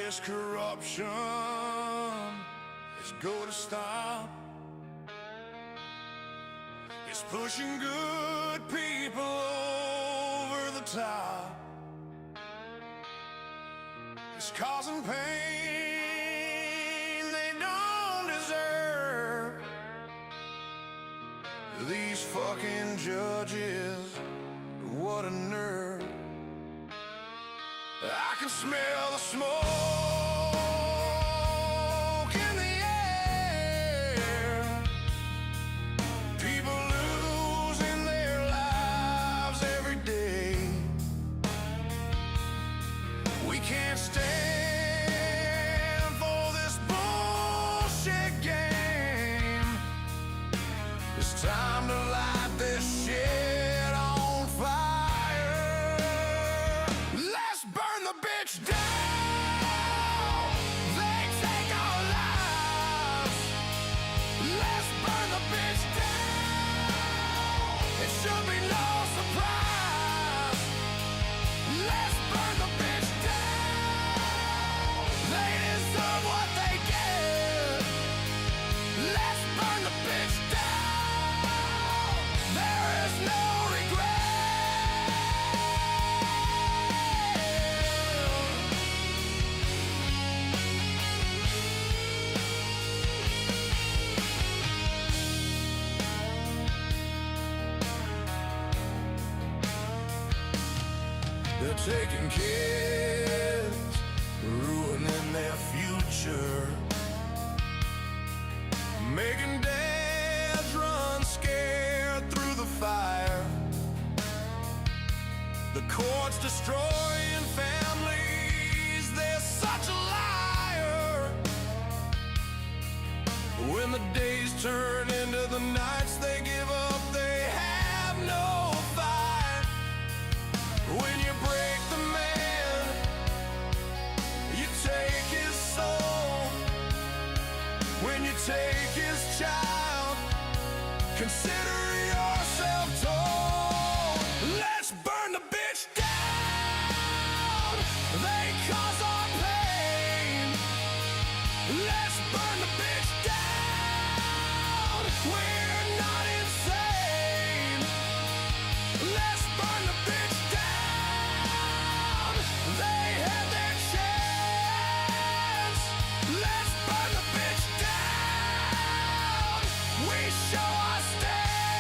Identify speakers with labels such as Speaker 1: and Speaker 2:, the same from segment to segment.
Speaker 1: this corruption is going to stop. It's pushing good people over the top. It's causing pain they don't deserve. These fucking judges, what a nerve. I can smell the smoke in the air. People losing their lives every day. We can't stand for this bullshit game. It's time to light this shit on fire. Let's burn the bitch down. They take our lives. Let's burn the bitch down. It should be no surprise. Let's burn the bitch down. They deserve what they get. Let's burn the bitch down. There is no regret. They're taking kids, ruining their future, making dads run scared through the fire. The courts destroying families, they're such a liar. When the days turn into the nights they give up, they have no fight. When you break the man, you take his soul. When you take his child, consider yourself told. Let's burn the bitch down. They cause our pain. Let's burn the bitch down. We're not insane. Let's burn the bitch down. They had their chance. Let's burn the bitch down. We show our stand.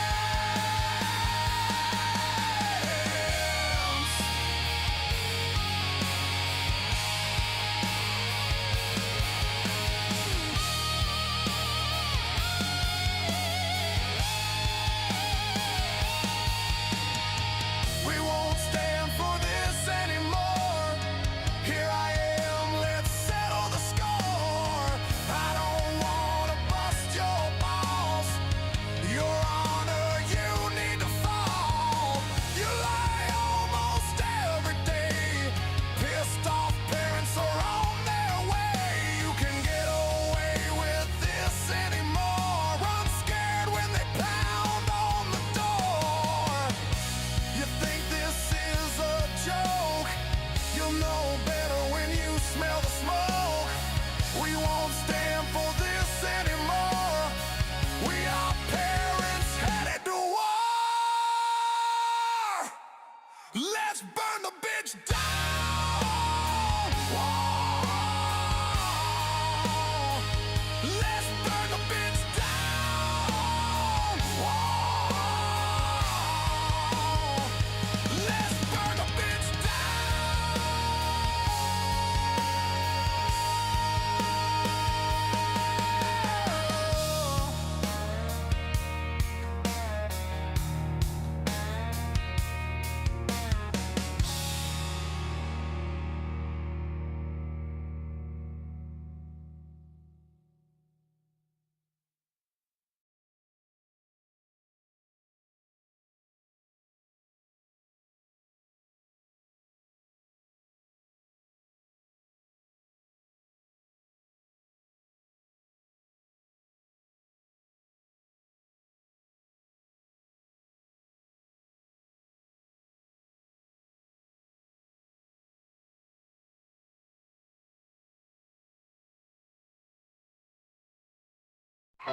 Speaker 1: They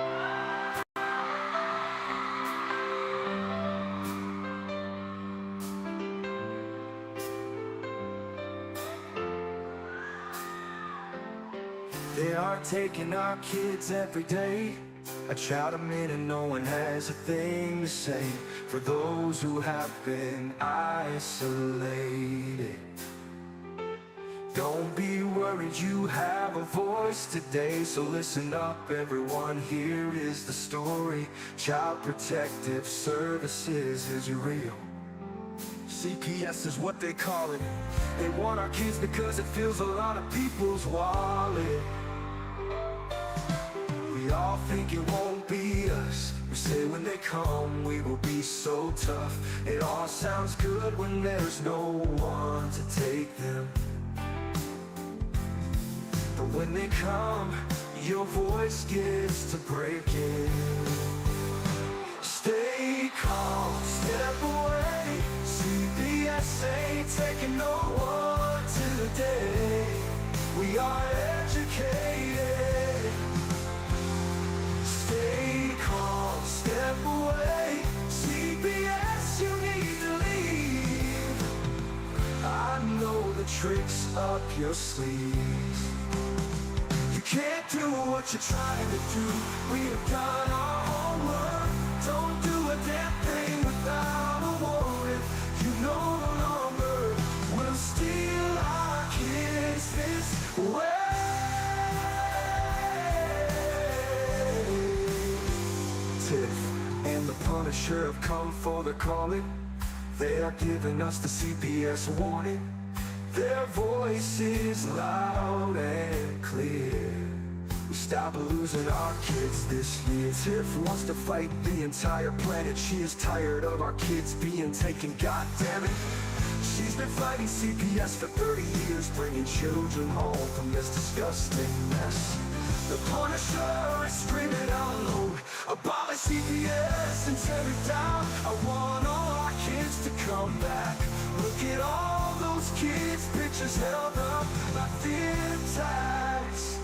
Speaker 1: are taking our kids every day. I shout them in and no one has a thing to say. For those who have been isolated, don't be worried, you have a voice today. So listen up everyone, here is the story. Child Protective Services is real. CPS is what they call it. They want our kids because it fills a lot of people's wallet. We all think it won't be us. We say when they come we will be so tough. It all sounds good when there's no one to take them. But when they come, your voice gets to breaking. Stay calm, step away. CPS ain't taking no one today. We are educated. Stay calm, step away. CPS, you need to leave. I know the tricks up your sleeves. You can't do what you're trying to do. We have done our homework. Don't do a damn thing without a warrant. You no longer will steal our kids this way. Tiff and the Punisher have come for the calling. They are giving us the CPS warning. Their voice is loud and clear. We stop losing our kids this year. Tiff wants to fight the entire planet. She is tired of our kids being taken, God damn it. She's been fighting CPS for 30 years, bringing children home from this disgusting mess. The Punisher is screaming out loud, abolish CPS and tear it down. I want all our kids to come back. Look at all those kids' pictures held up like thin tags.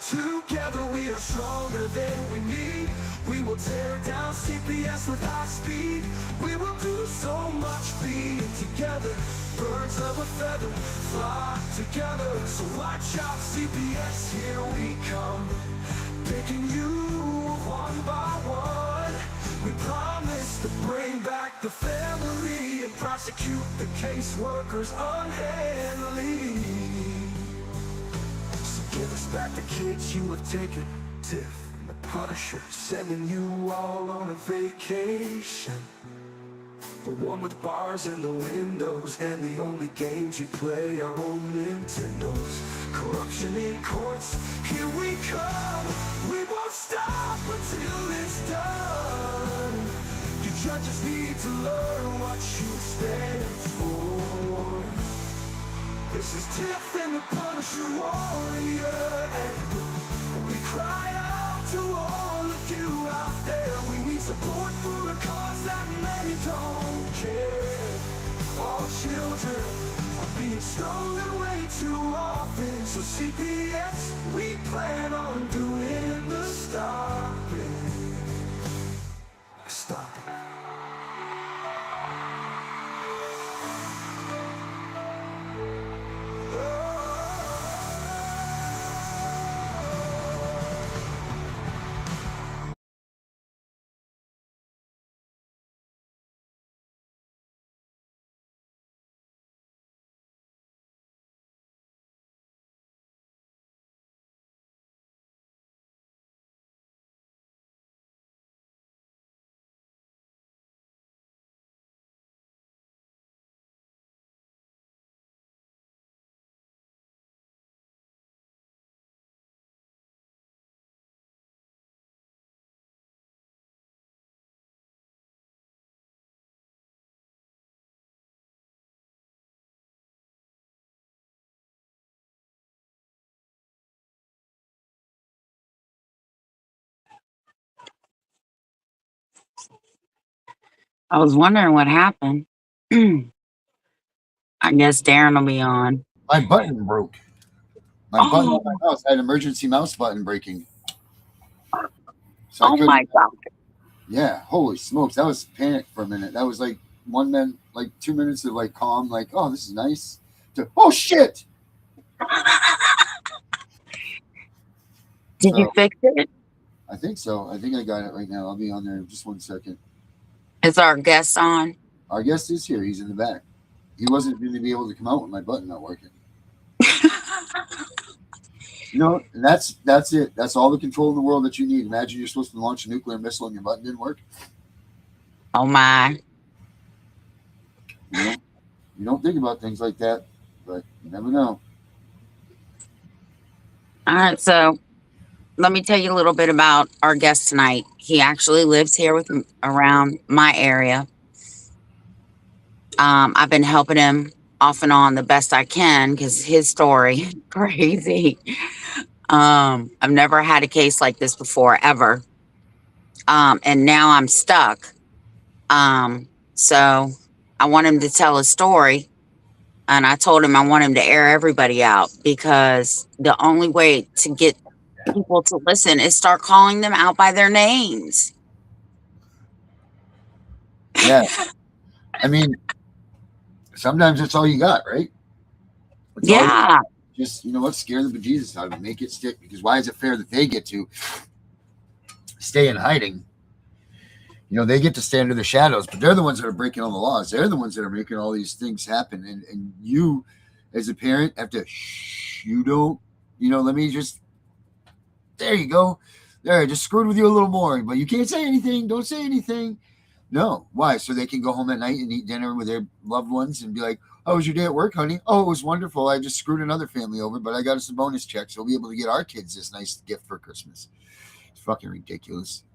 Speaker 1: Together we are stronger than we need. We will tear down CPS with high speed. We will do so much being together. Birds of a feather flock together. So watch out CPS, here we come. Picking you one by one. We promise to bring back the family and prosecute the caseworkers unhandily. So give us back the kids you have taken. Tiff and the Punisher sending you all on a vacation. The one with bars in the windows and the only games you play are on Nintendos. Corruption in courts, here we come. We won't stop until it's done. You judges need to learn what you stand for. This is Tiff and the Punisher warrior, and we cry out to all of you out there. We need support for a cause that many don't care. All children are being stolen way too often. So CPS, we plan on doing the stopping. Stopping.
Speaker 2: I was wondering what happened. I guess Darren will be on.
Speaker 3: My button broke. My button on my mouse. I had an emergency mouse button breaking. So
Speaker 2: Oh my God.
Speaker 3: Yeah, holy smokes. That was panic for a minute. That was like 2 minutes of like calm, like, oh, this is nice. To, oh shit.
Speaker 2: Did you
Speaker 3: So
Speaker 2: fix it?
Speaker 3: I think so. I think I got it right now. I'll be on there in just 1 second.
Speaker 2: Is our guest on?
Speaker 3: Our guest is here. He's in the back. He wasn't going to be able to come out with my button not working. And that's it. That's all the control in the world that you need. Imagine you're supposed to launch a nuclear missile and your button didn't work.
Speaker 2: Oh my.
Speaker 3: You don't think about things like that, but you never know.
Speaker 2: All right, so let me tell you a little bit about our guest tonight. He actually lives here around my area. I've been helping him off and on the best I can because his story crazy. I've never had a case like this before ever. And now I'm stuck. So I want him to tell his story. And I told him I want him to air everybody out because the only way to get people to listen is start calling them out by their names.
Speaker 3: Yeah. I mean, sometimes that's all you got, right?
Speaker 2: Yeah.
Speaker 3: Just, you know what, scare the bejesus out of them. Make it stick. Because why is it fair that they get to stay in hiding? They get to stay under the shadows, but they're the ones that are breaking all the laws. They're the ones that are making all these things happen. And you, as a parent, have to, you don't, let me just, there you go. There, I just screwed with you a little more. But you can't say anything. Don't say anything. No. Why? So they can go home at night and eat dinner with their loved ones and be like, how was your day at work, honey? Oh, it was wonderful. I just screwed another family over, but I got us a bonus check. So we'll be able to get our kids this nice gift for Christmas. It's fucking ridiculous.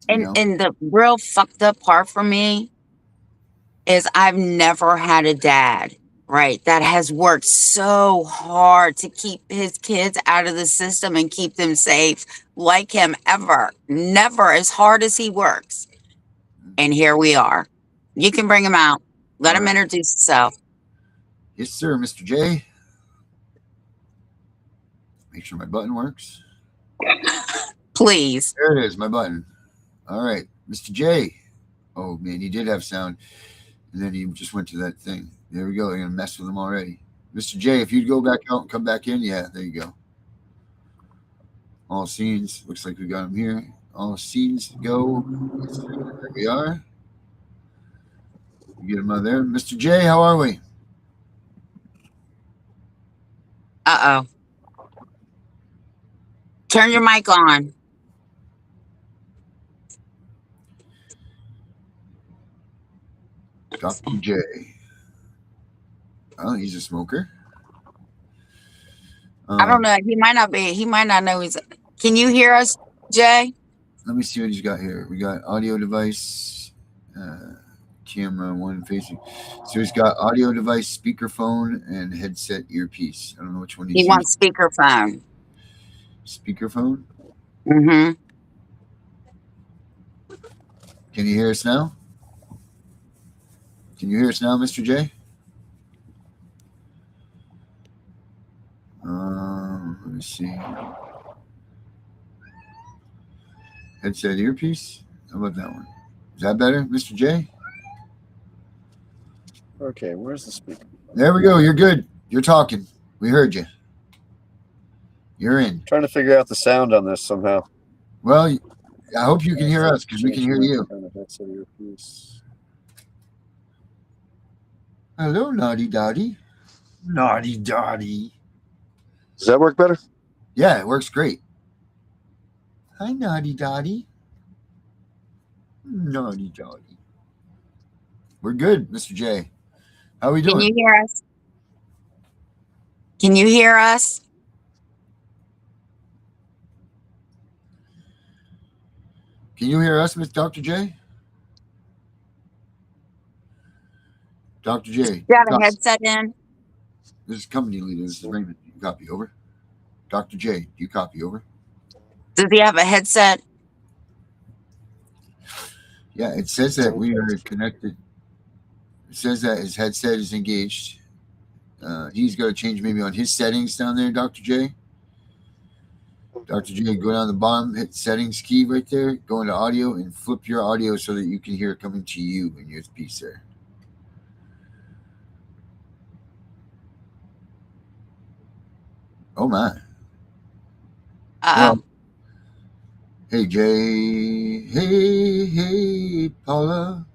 Speaker 2: And the real fucked up part for me is I've never had a dad, right, that has worked so hard to keep his kids out of the system and keep them safe like him ever. Never as hard as he works. And here we are. You can bring him out. Let him introduce himself.
Speaker 3: Yes, sir, Mr. J. Make sure my button works.
Speaker 2: Please.
Speaker 3: There it is, my button. All right, Mr. J. Oh, man, he did have sound. And then he just went to that thing. There we go. You're going to mess with him already. Mr. J, if you'd go back out and come back in. Yeah, there you go. All scenes. Looks like we got him here. All scenes go. There we are. Get him out there. Mr. J, how are we?
Speaker 2: Uh-oh. Turn your mic on.
Speaker 3: Dr. J. Oh, he's a smoker.
Speaker 2: I don't know. He might not be. He might not know he's. Can you hear us, Jay?
Speaker 3: Let me see what he's got here. We got audio device, camera, one facing. So he's got audio device, speakerphone, and headset earpiece. I don't know which one
Speaker 2: He wants speakerphone.
Speaker 3: Speakerphone?
Speaker 2: Mm-hmm.
Speaker 3: Can you hear us now? Can you hear us now, Mr. J? Let me see. Headset earpiece. How about that one? Is that better, Mr. J?
Speaker 4: Okay, where's the speaker?
Speaker 3: There we go. You're good. You're talking. We heard you. You're in.
Speaker 4: Trying to figure out the sound on this somehow.
Speaker 3: Well, I hope you can hear us because we can hear you. Hello, Naughty Dotty. Naughty Dotty.
Speaker 4: Does that work better?
Speaker 3: Yeah, it works great. Hi, Naughty Dotty. Naughty Dotty. We're good, Mr. J. How are we doing?
Speaker 2: Can you hear us? Can you hear us?
Speaker 3: Can you hear us, Miss Dr. J? Dr. J.
Speaker 2: You got a headset in?
Speaker 3: This is company leader. This is Raymond. You copy, over. Dr. J, do you copy, over?
Speaker 2: Does he have a headset?
Speaker 3: Yeah, it says that we are connected. It says that his headset is engaged. He's got to change maybe on his settings down there, Dr. J. Dr. J, go down the bottom, hit settings key right there, go into audio, and flip your audio so that you can hear it coming to you in your piece there. Oh my.
Speaker 2: Uh-oh.
Speaker 3: Hey, Jay. Hey, Paula.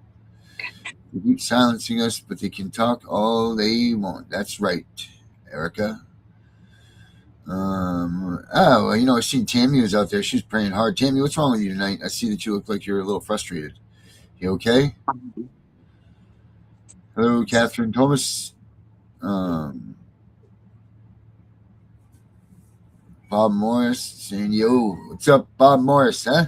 Speaker 3: They keep silencing us, but they can talk all they want. That's right, Erica. I seen Tammy was out there. She's praying hard. Tammy, what's wrong with you tonight? I see that you look like you're a little frustrated. You okay? Hello, Catherine Thomas. Bob Morris saying, yo, what's up, Bob Morris, huh?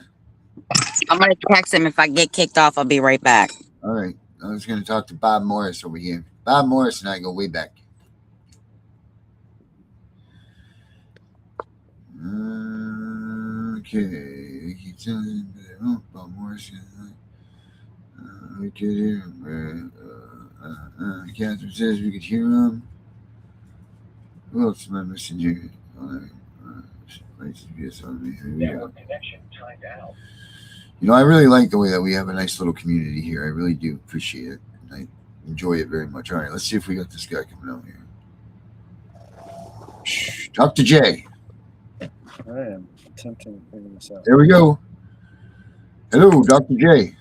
Speaker 2: I'm going to text him. If I get kicked off, I'll be right back.
Speaker 3: All right. I was going to talk to Bob Morris over here. Bob Morris and I go way back. Okay. Bob Morris. We could hear him. Catherine says we could hear him. Who else am I missing here? CPS on me. Here we go.
Speaker 5: Connection timed out.
Speaker 3: I really like the way that we have a nice little community here. I really do appreciate it. And I enjoy it very much. All right, let's see if we got this guy coming out here. Dr. J.
Speaker 4: I am attempting to figure this out.
Speaker 3: There we go. Hello, Dr. J.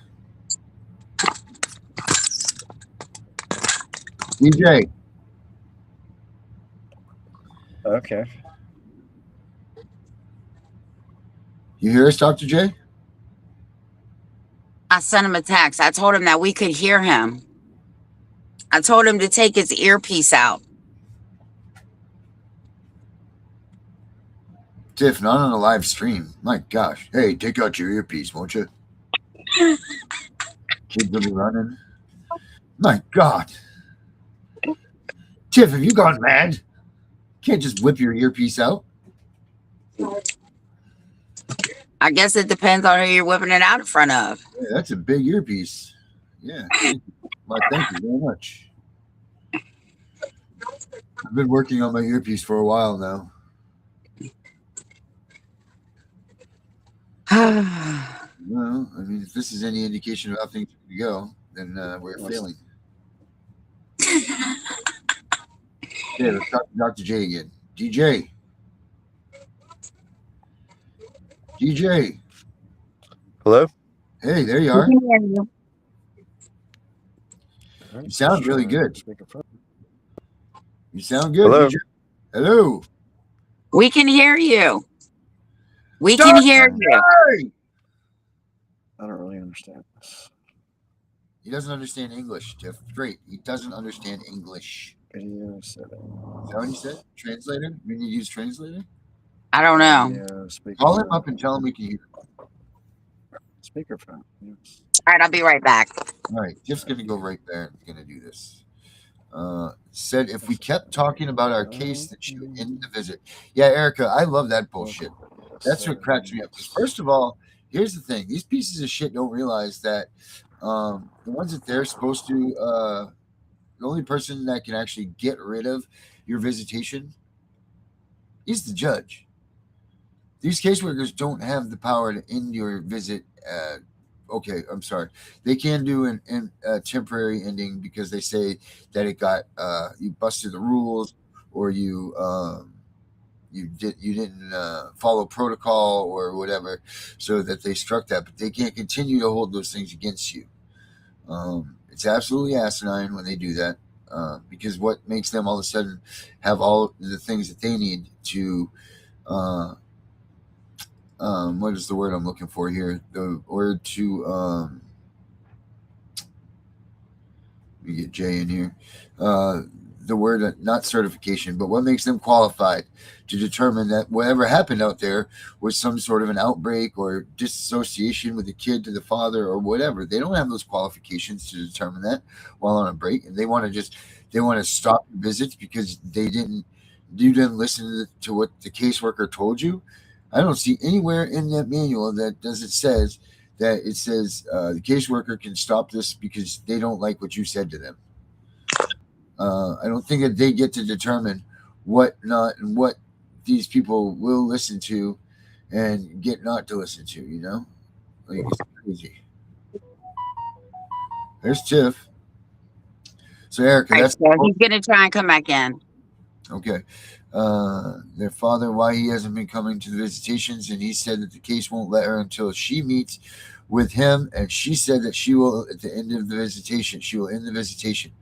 Speaker 3: DJ.
Speaker 4: Okay.
Speaker 3: You hear us, Dr. J?
Speaker 2: I sent him a text. I told him that we could hear him. I told him to take his earpiece out.
Speaker 3: Tiff, not on a live stream. My gosh. Hey, take out your earpiece, won't you? Kids will be running. My God. Tiff, have you gone mad? Can't just whip your earpiece out.
Speaker 2: I guess it depends on who you're whipping it out in front of.
Speaker 3: Yeah, that's a big earpiece. Yeah. Well, thank you very much. I've been working on my earpiece for a while now. Well, I mean, if this is any indication of how things go, then we're failing. Okay, let's talk to Dr. J again. DJ. DJ.
Speaker 4: Hello?
Speaker 3: Hey, there you are. You sound really good. You sound good.
Speaker 4: Hello?
Speaker 3: DJ. Hello.
Speaker 2: We can hear you. We can hear you.
Speaker 4: I don't really understand this.
Speaker 3: He doesn't understand English, Tiff. Great. He doesn't understand English.
Speaker 4: Video setting.
Speaker 3: Is that what you said? Translator? We need to use translator?
Speaker 2: I don't know.
Speaker 4: Video, speaker
Speaker 3: Call him
Speaker 4: phone.
Speaker 3: up and tell him we can hear him.
Speaker 4: Speakerphone. Yes.
Speaker 2: All right, I'll be right back.
Speaker 3: All right. Tiff's going to go right there and going to do this. Said if we kept talking about our case, that she would end the visit. Yeah, Erica, I love that bullshit. That's what cracks me up. First of all, here's the thing. These pieces of shit don't realize that the ones that they're supposed to, the only person that can actually get rid of your visitation is the judge. These caseworkers don't have the power to end your visit. Okay, I'm sorry. They can do a temporary ending because they say that it got you busted the rules or you didn't follow protocol or whatever, so that they struck that. But they can't continue to hold those things against you. It's absolutely asinine when they do that, because what makes them all of a sudden have all the things that they need to what is the word I'm looking for here? The word to let me get Jay in here. The word not certification, but what makes them qualified to determine that whatever happened out there was some sort of an outbreak or disassociation with the kid to the father or whatever. They don't have those qualifications to determine that while on a break, and they want to stop visits because you didn't listen to what the caseworker told you. I don't see anywhere in that manual that says the caseworker can stop this because they don't like what you said to them. I don't think that they get to determine what not and what these people will listen to and get not to listen to, Like, it's crazy. There's Tiff. So, Erica,
Speaker 2: Right,
Speaker 3: that's
Speaker 2: so he's gonna try and come back in.
Speaker 3: okay. Their father, why he hasn't been coming to the visitations, and he said that the case won't let her until she meets with him, and she said that she will, at the end of the visitation, she will end the visitation.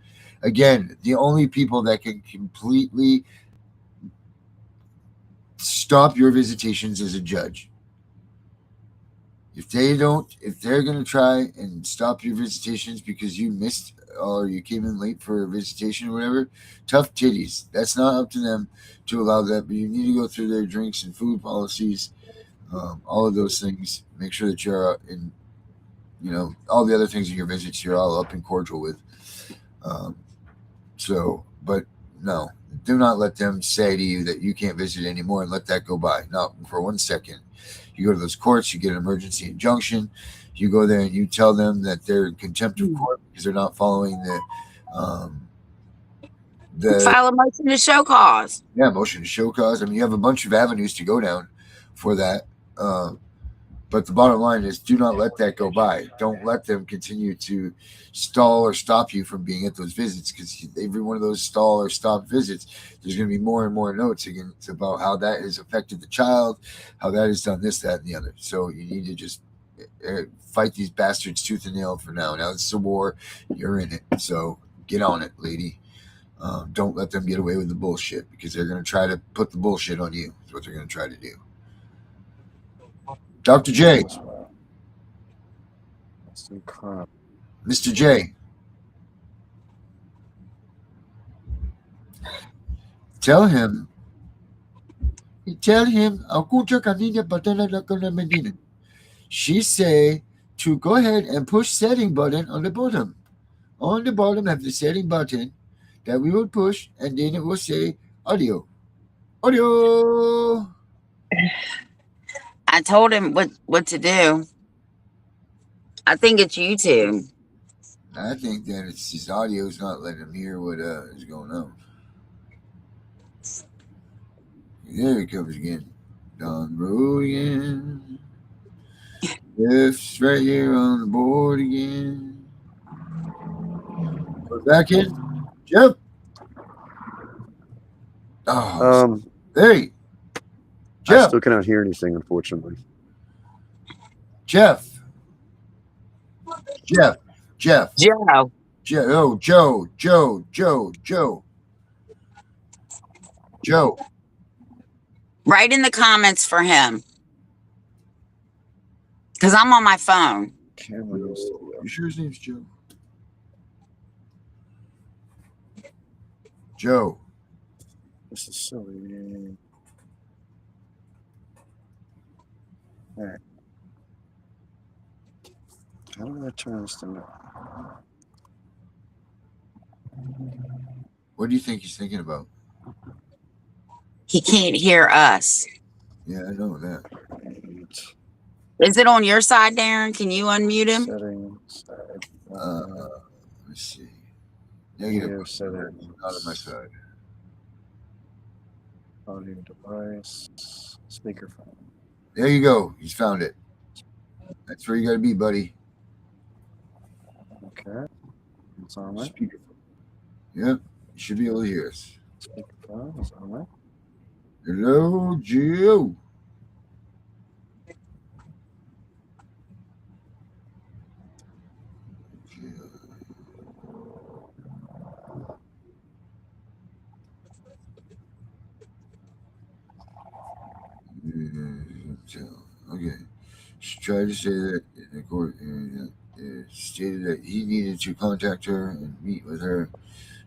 Speaker 3: Again, the only people that can completely stop your visitations is a judge. If they're going to try and stop your visitations because you missed or you came in late for a visitation or whatever, tough titties. That's not up to them to allow that, but you need to go through their drinks and food policies, all of those things. Make sure that you're in, all the other things in your visits you're all up and cordial with. But no, do not let them say to you that you can't visit anymore and let that go by. Not for 1 second. You go to those courts, you get an emergency injunction, you go there and you tell them that they're in contempt of court because they're not following the
Speaker 2: File a motion to show cause.
Speaker 3: motion to show cause. I mean, you have a bunch of avenues to go down for that. But the bottom line is, do not let that go by. Don't let them continue to stall or stop you from being at those visits, because every one of those stall or stop visits, there's going to be more and more notes again about how that has affected the child, how that has done this, that, and the other. So you need to just fight these bastards tooth and nail for now. Now it's a war. You're in it. So get on it, lady. Don't let them get away with the bullshit, because they're going to try to put the bullshit on you. Is what they're going to try to do. Dr. J. Mr. J. Tell him, she say to go ahead and push setting button on the bottom. On the bottom have the setting button that we will push, and then it will say audio. Audio.
Speaker 2: I told him what to do. I think it's YouTube.
Speaker 3: I think that it's his audio is not letting him hear what is going on. There it comes again. Down the road again. It's right here on the board again. Go back in. Jeff. Oh, hey. Jeff.
Speaker 4: I still cannot hear anything, unfortunately.
Speaker 3: Jeff.
Speaker 2: Joe.
Speaker 3: Oh, Joe.
Speaker 2: Write in the comments for him. Because I'm on my phone.
Speaker 3: You sure his name's Joe? Joe.
Speaker 4: This is silly. All right. How do I turn this thing up?
Speaker 3: What do you think he's thinking about?
Speaker 2: He can't hear us.
Speaker 3: Yeah, I know that.
Speaker 2: Is it on your side, Darren? Can you unmute him?
Speaker 4: Settings.
Speaker 3: Let's see. Negative
Speaker 4: settings.
Speaker 3: Not on my side.
Speaker 4: Audio device. Speakerphone.
Speaker 3: There you go. He's found it. That's where you got to be, buddy.
Speaker 4: Okay. It's on right.
Speaker 3: Speakerphone. Yep. You should be able to hear us.
Speaker 4: Speakerphone is on right.
Speaker 3: Hello, Joe. Okay. She tried to say that the court stated that he needed to contact her and meet with her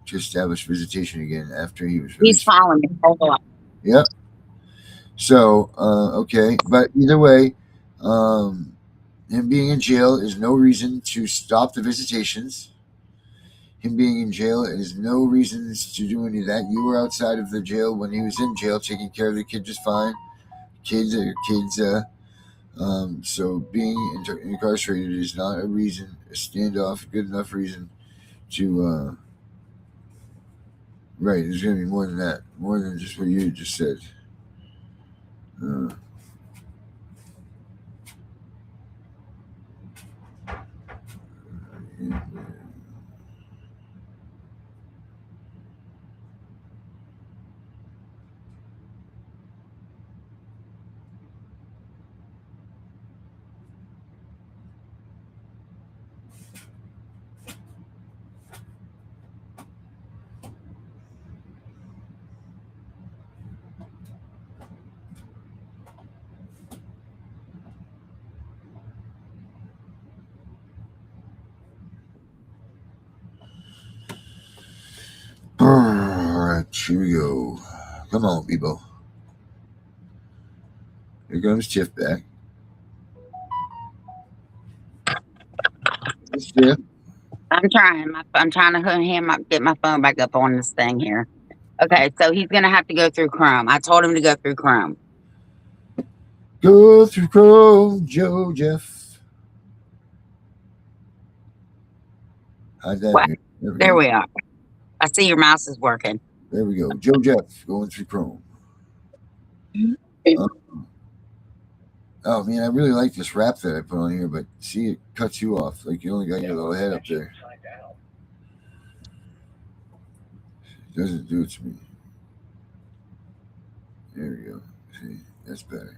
Speaker 3: to establish visitation again after he was released.
Speaker 2: He's following me. Hold on.
Speaker 3: Yep. So, okay. But either way, him being in jail is no reason to stop the visitations. Him being in jail is no reasons to do any of that. You were outside of the jail when he was in jail, taking care of the kid just fine. Kids are your kids. So being incarcerated is not a reason, a standoff, good enough reason to. Right, there's going to be more than that, more than just what you just said. All right, here we go. Come on, people. Here comes Tiff back. It's Tiff.
Speaker 2: I'm trying. I'm trying to get my phone back up on this thing here. Okay, so he's gonna have to go through Chrome. I told him to go through Chrome.
Speaker 3: Go through Chrome, Joe Jeff. How's that?
Speaker 2: What? There
Speaker 3: go.
Speaker 2: we are. I see your mouse is working.
Speaker 3: There we go. Joe Jeff going through Chrome. Oh man, I really like this wrap that I put on here, but see, it cuts you off. Like you only got your little head up there. It doesn't do it to me. There we go. See, that's better.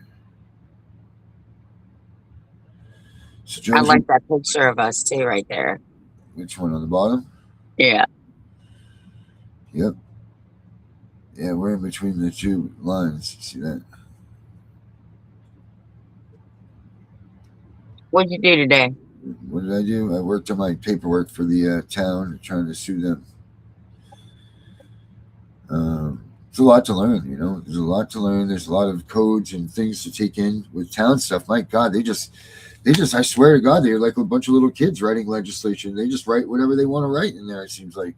Speaker 3: So Joe,
Speaker 2: I like that picture of us too, right there.
Speaker 3: Which one on the bottom?
Speaker 2: Yeah.
Speaker 3: Yep. Yeah, we're in between the two lines. See that?
Speaker 2: What'd you do today?
Speaker 3: What did I do? I worked on my paperwork for the town, trying to sue them. It's a lot to learn, you know. There's a lot to learn. There's a lot of codes and things to take in with town stuff. My God, they just, I swear to God, they're like a bunch of little kids writing legislation. They just write whatever they want to write in there, it seems like.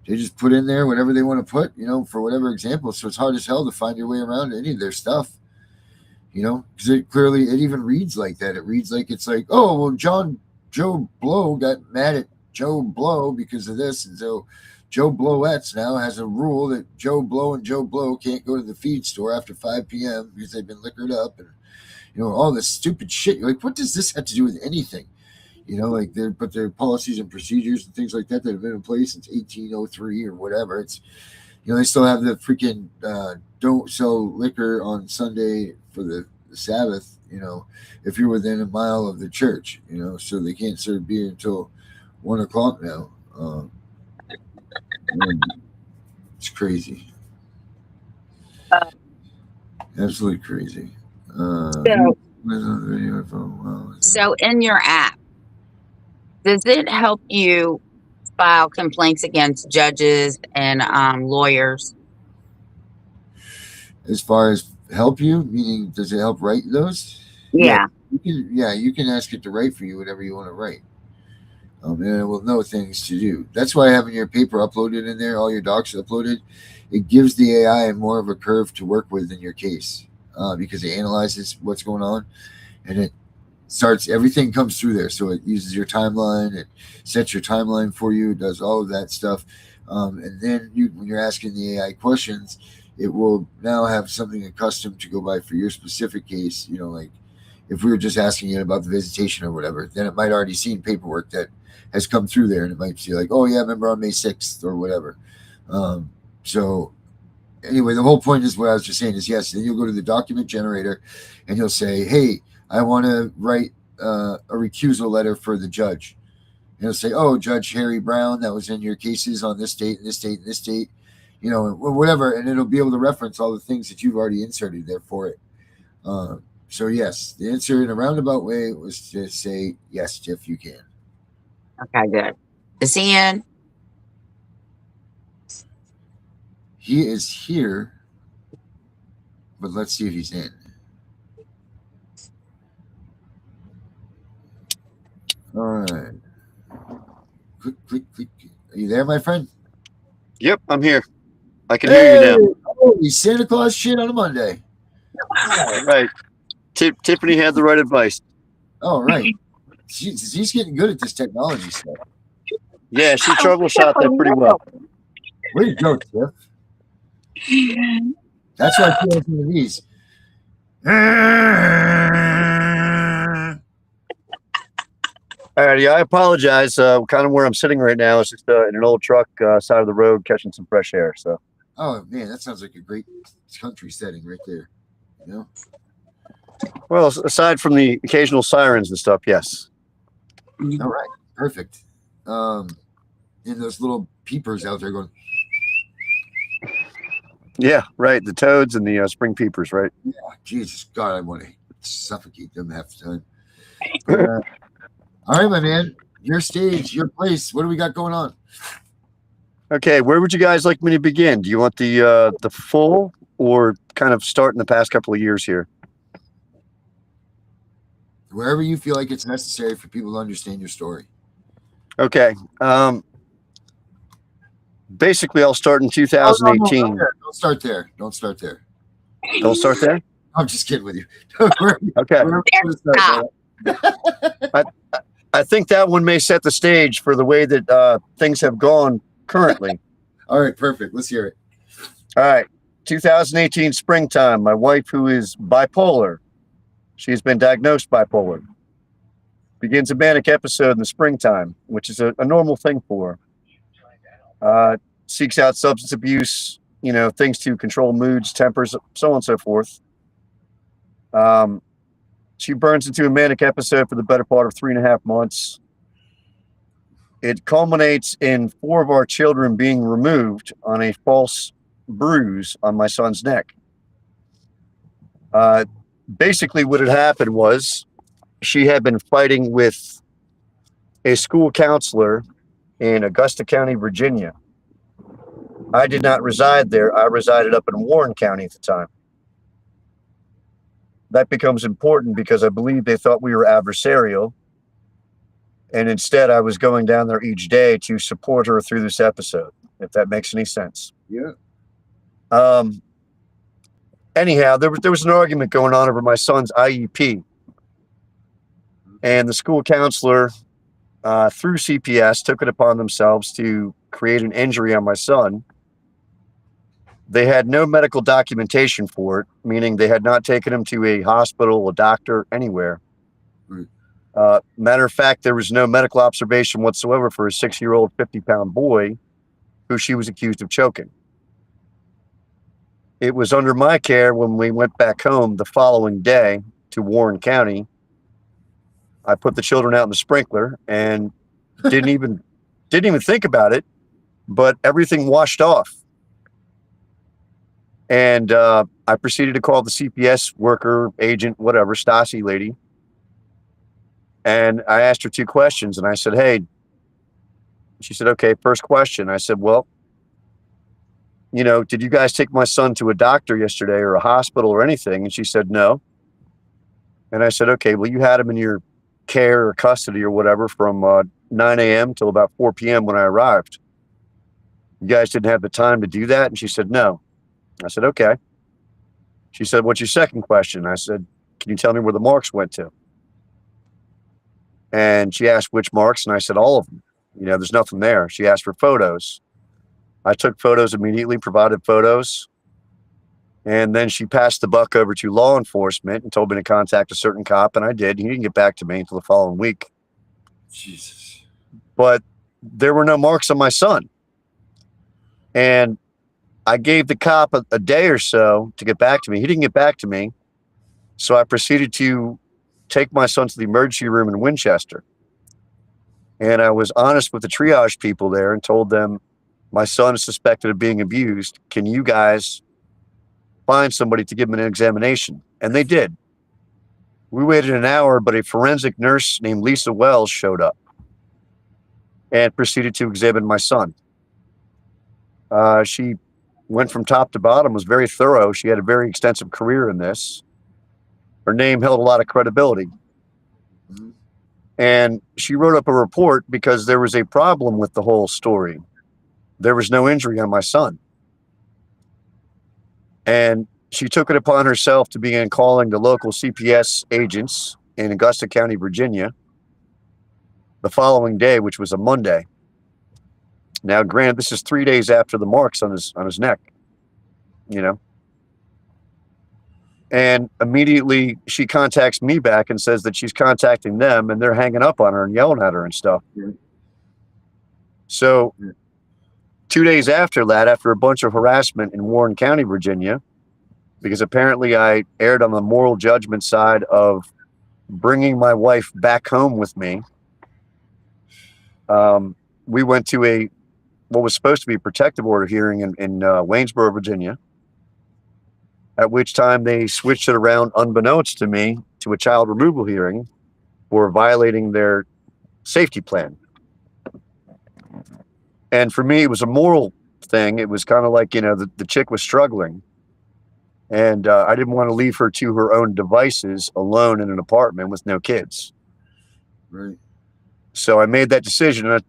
Speaker 3: They just put in there whatever they want to put, you know, for whatever example. So it's hard as hell to find your way around any of their stuff, you know, because it even reads like that. It reads like it's like, oh, well, Joe Blow got mad at Joe Blow because of this. And so Joe Blowettes now has a rule that Joe Blow and Joe Blow can't go to the feed store after 5 p.m. because they've been liquored up and, you know, all this stupid shit. You're like, what does this have to do with anything? You know, like their policies and procedures and things like that have been in place since 1803 or whatever. It's, you know, they still have the freaking don't sell liquor on Sunday for the Sabbath, you know, if you're within a mile of the church, you know, so they can't serve beer until 1 o'clock now. It's crazy. Absolutely crazy.
Speaker 2: So in your app, does it help you file complaints against judges and lawyers?
Speaker 3: As far as help you, meaning does it help write those?
Speaker 2: Yeah.
Speaker 3: You can ask it to write for you whatever you want to write. And it will know things to do. That's why having your paper uploaded in there, all your docs uploaded, it gives the AI more of a curve to work with in your case because it analyzes what's going on and it starts, everything comes through there. So it uses your timeline, it sets your timeline for you, it does all of that stuff. And then when you're asking the AI questions, it will now have something accustomed to go by for your specific case. You know, like if we were just asking it about the visitation or whatever, then it might already seen paperwork that has come through there and it might see like, oh yeah, I remember on May 6th or whatever. So anyway, the whole point is what I was just saying is yes, then you'll go to the document generator and you'll say, hey, I want to write a recusal letter for the judge. And it'll say, oh, Judge Harry Brown, that was in your cases on this date and this date and this date, you know, whatever. And it'll be able to reference all the things that you've already inserted there for it. So yes, the answer in a roundabout way was to say, yes, Tiff, you can.
Speaker 2: Okay, good. Is he in?
Speaker 3: He is here, but let's see if he's in. All right. Click, click, click. Are you there, my friend?
Speaker 5: Yep, I'm here. I can hear you now.
Speaker 3: Holy Santa Claus shit on a Monday.
Speaker 5: Right. Tiffany had the right advice.
Speaker 3: Oh, right. He's getting good at this technology stuff.
Speaker 5: Yeah, she troubleshot that pretty well.
Speaker 3: Way to go, Tiff. That's why I feel like one of these.
Speaker 5: All righty, I apologize. Kind of where I'm sitting right now is just in an old truck side of the road catching some fresh air. So,
Speaker 3: Oh man, that sounds like a great country setting right there. You know?
Speaker 5: well, aside from the occasional sirens and stuff, yes.
Speaker 3: All right, perfect. And those little peepers out there going,
Speaker 5: Yeah, right. The toads and the spring peepers, right?
Speaker 3: yeah, Jesus God, I want to suffocate them half the time. All right, my man, your stage, your place. What do we got going on?
Speaker 5: Okay, where would you guys like me to begin? Do you want the full or kind of start in the past couple of years here?
Speaker 3: Wherever you feel like it's necessary for people to understand your story.
Speaker 5: Okay. Basically, I'll start in 2018.
Speaker 3: No, don't start there. Don't start there.
Speaker 5: Don't start there?
Speaker 3: I'm just kidding with you.
Speaker 5: Okay.
Speaker 2: Stop.
Speaker 5: I think that one may set the stage for the way that things have gone currently.
Speaker 3: All right, perfect. Let's hear it.
Speaker 5: All right. 2018 springtime. My wife, who is bipolar, she's been diagnosed bipolar, begins a manic episode in the springtime, which is a normal thing for her. Seeks out substance abuse, things to control moods, tempers, so on and so forth. She burns into a manic episode for the better part of 3.5 months. It culminates in 4 of our children being removed on a false bruise on my son's neck. Basically, what had happened was she had been fighting with a school counselor in Augusta County, Virginia. I did not reside there. I resided up in Warren County at the time. That becomes important because I believe they thought we were adversarial. And instead, I was going down there each day to support her through this episode, if that makes any sense.
Speaker 3: Yeah.
Speaker 5: Anyhow, there was an argument going on over my son's IEP. And the school counselor, through CPS, took it upon themselves to create an injury on my son. They had no medical documentation for it, meaning they had not taken him to a hospital, a doctor, anywhere. Matter of fact, there was no medical observation whatsoever for a 6-year-old, 50-pound boy who she was accused of choking. It was under my care when we went back home the following day to Warren County. I put the children out in the sprinkler and didn't even think about it, but everything washed off. And I proceeded to call the CPS worker, agent, whatever, Stasi lady. And I asked her 2 questions. And I said, hey, she said, okay, first question. I said, well, did you guys take my son to a doctor yesterday or a hospital or anything? And she said, no. And I said, okay, well, you had him in your care or custody or whatever from 9 a.m. till about 4 p.m. when I arrived. You guys didn't have the time to do that? And she said, no. I said, okay. She said, what's your second question? I said, can you tell me where the marks went to? And she asked which marks, and I said, all of them. There's nothing there. She asked for photos. I took photos immediately, provided photos. And then she passed the buck over to law enforcement and told me to contact a certain cop, and I did. He didn't get back to me until the following week.
Speaker 3: Jesus.
Speaker 5: But there were no marks on my son. And I gave the cop a day or so to get back to me. He didn't get back to me. So I proceeded to take my son to the emergency room in Winchester. And I was honest with the triage people there and told them, my son is suspected of being abused. Can you guys find somebody to give him an examination? And they did. We waited an hour, but a forensic nurse named Lisa Wells showed up and proceeded to examine my son. She went from top to bottom, was very thorough. She had a very extensive career in this. Her name held a lot of credibility. And she wrote up a report because there was a problem with the whole story. There was no injury on my son. And she took it upon herself to begin calling the local CPS agents in Augusta County, Virginia, the following day, which was a Monday. Now, granted, this is 3 days after the marks on his neck, And immediately she contacts me back and says that she's contacting them and they're hanging up on her and yelling at her and stuff.
Speaker 3: Yeah.
Speaker 5: So 2 days after that, after a bunch of harassment in Warren County, Virginia, because apparently I erred on the moral judgment side of bringing my wife back home with me, we went to what was supposed to be a protective order hearing in Waynesboro, Virginia, at which time they switched it around unbeknownst to me to a child removal hearing for violating their safety plan. And for me, it was a moral thing. It was kind of like, the chick was struggling. And I didn't want to leave her to her own devices alone in an apartment with no kids.
Speaker 3: Right.
Speaker 5: So I made that decision. And,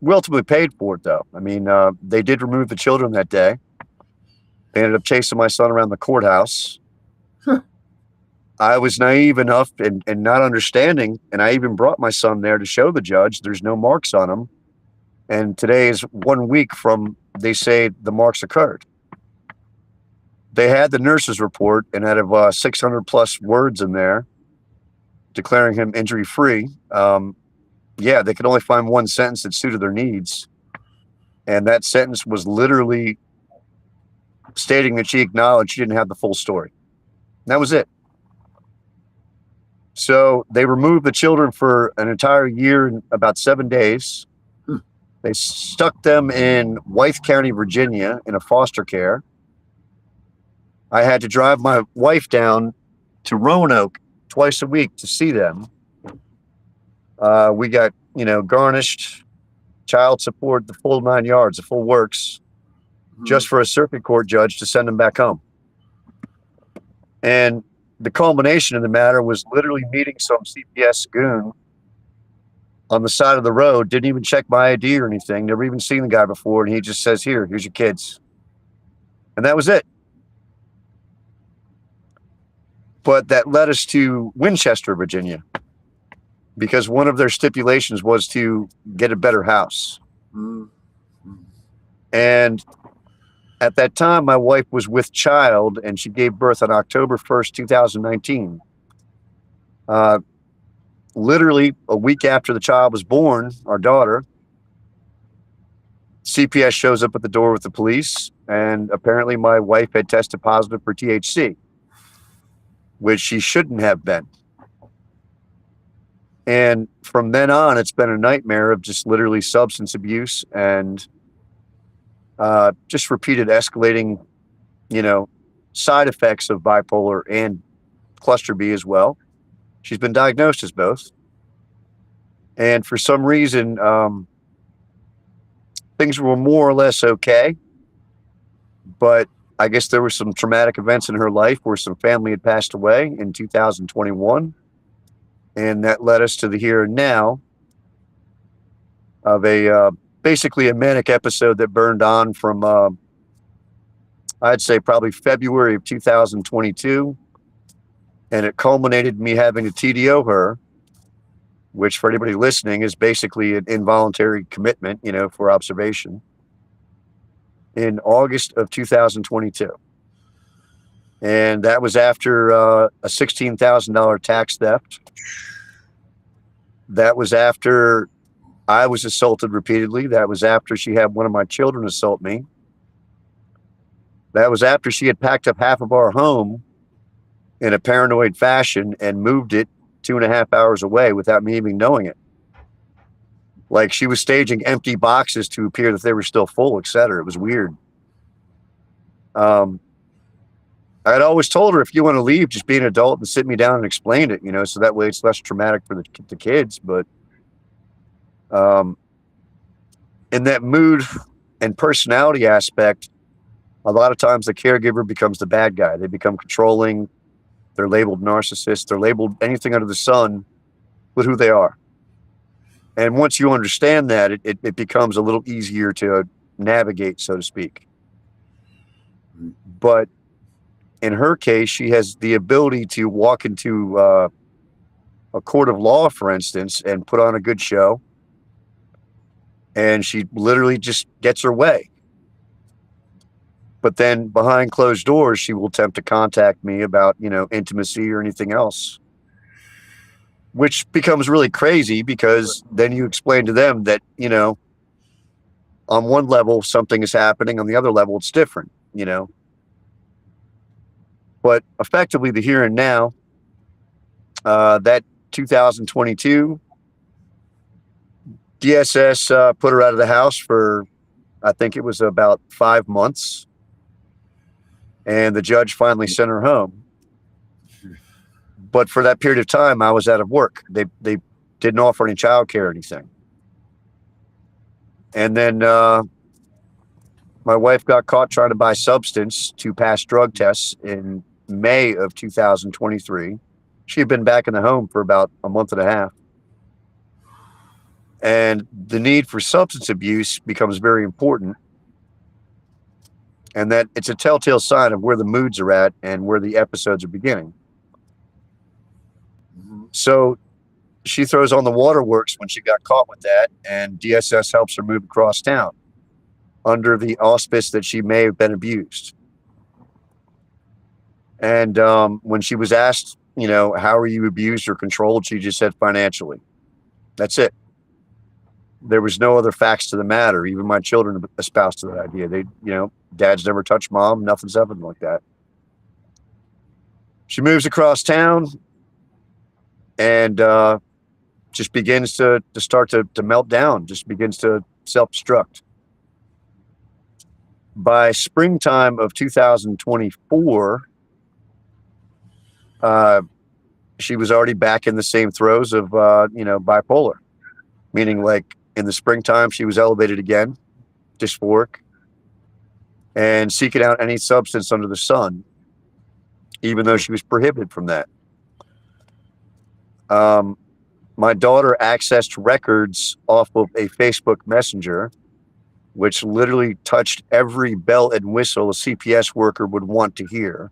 Speaker 5: we ultimately paid for it, though. I mean, they did remove the children that day. They ended up chasing my son around the courthouse.
Speaker 3: Huh.
Speaker 5: I was naive enough and not understanding. And I even brought my son there to show the judge there's no marks on him. And today is 1 week from they say the marks occurred. They had the nurse's report, and out of 600 plus words in there declaring him injury free, they could only find one sentence that suited their needs. And that sentence was literally stating that she acknowledged she didn't have the full story. And that was it. So they removed the children for an entire year and about 7 days. They stuck them in Wythe County, Virginia, in a foster care. I had to drive my wife down to Roanoke twice a week to see them. We got, garnished, child support, the full 9 yards, the full works, just for a circuit court judge to send them back home. And the culmination of the matter was literally meeting some CPS goon on the side of the road, didn't even check my ID or anything, never even seen the guy before, and he just says, here's your kids. And that was it. But that led us to Winchester, Virginia, because one of their stipulations was to get a better house. And at that time, my wife was with child, and she gave birth on October 1st, 2019. Literally a week after the child was born, our daughter, CPS shows up at the door with the police, and apparently my wife had tested positive for THC, which she shouldn't have been. And from then on, it's been a nightmare of just literally substance abuse and just repeated escalating, side effects of bipolar and cluster B as well. She's been diagnosed as both. And for some reason, things were more or less okay. But I guess there were some traumatic events in her life where some family had passed away in 2021. And that led us to the here and now of basically a manic episode that burned on from, I'd say probably February of 2022. And it culminated in me having to TDO her, which for anybody listening is basically an involuntary commitment, for observation, in August of 2022. And that was after a $16,000 tax theft. That was after I was assaulted repeatedly. That was after she had one of my children assault me. That was after she had packed up half of our home in a paranoid fashion and moved it 2.5 hours away without me even knowing it. Like she was staging empty boxes to appear that they were still full, etc. It was weird. I'd always told her, if you want to leave, just be an adult and sit me down and explain it, so that way it's less traumatic for the kids. But in that mood and personality aspect, a lot of times the caregiver becomes the bad guy. They become controlling. They're labeled narcissists. They're labeled anything under the sun with who they are. And once you understand that, it becomes a little easier to navigate, so to speak. But in her case, she has the ability to walk into a court of law, for instance, and put on a good show. And she literally just gets her way. But then behind closed doors, she will attempt to contact me about, intimacy or anything else, which becomes really crazy because then you explain to them that, on one level, something is happening. On the other level, it's different, But effectively, the here and now, that 2022, DSS put her out of the house for, I think it was about 5 months. And the judge finally sent her home. But for that period of time, I was out of work. They didn't offer any childcare or anything. And then my wife got caught trying to buy substance to pass drug tests in May of 2023. She had been back in the home for about a month and a half. And the need for substance abuse becomes very important. And that it's a telltale sign of where the moods are at and where the episodes are beginning. So she throws on the waterworks when she got caught with that, and DSS helps her move across town under the auspice that she may have been abused. And when she was asked, how are you abused or controlled, she just said financially. That's it. There was no other facts to the matter. Even my children espoused to that idea. They, dad's never touched mom. Nothing's happened like that. She moves across town and just begins to start to melt down, just begins to self-destruct. By springtime of 2024, she was already back in the same throes of, bipolar, meaning like in the springtime, she was elevated again, dysphoric, and seeking out any substance under the sun, even though she was prohibited from that. My daughter accessed records off of a Facebook Messenger, which literally touched every bell and whistle a CPS worker would want to hear.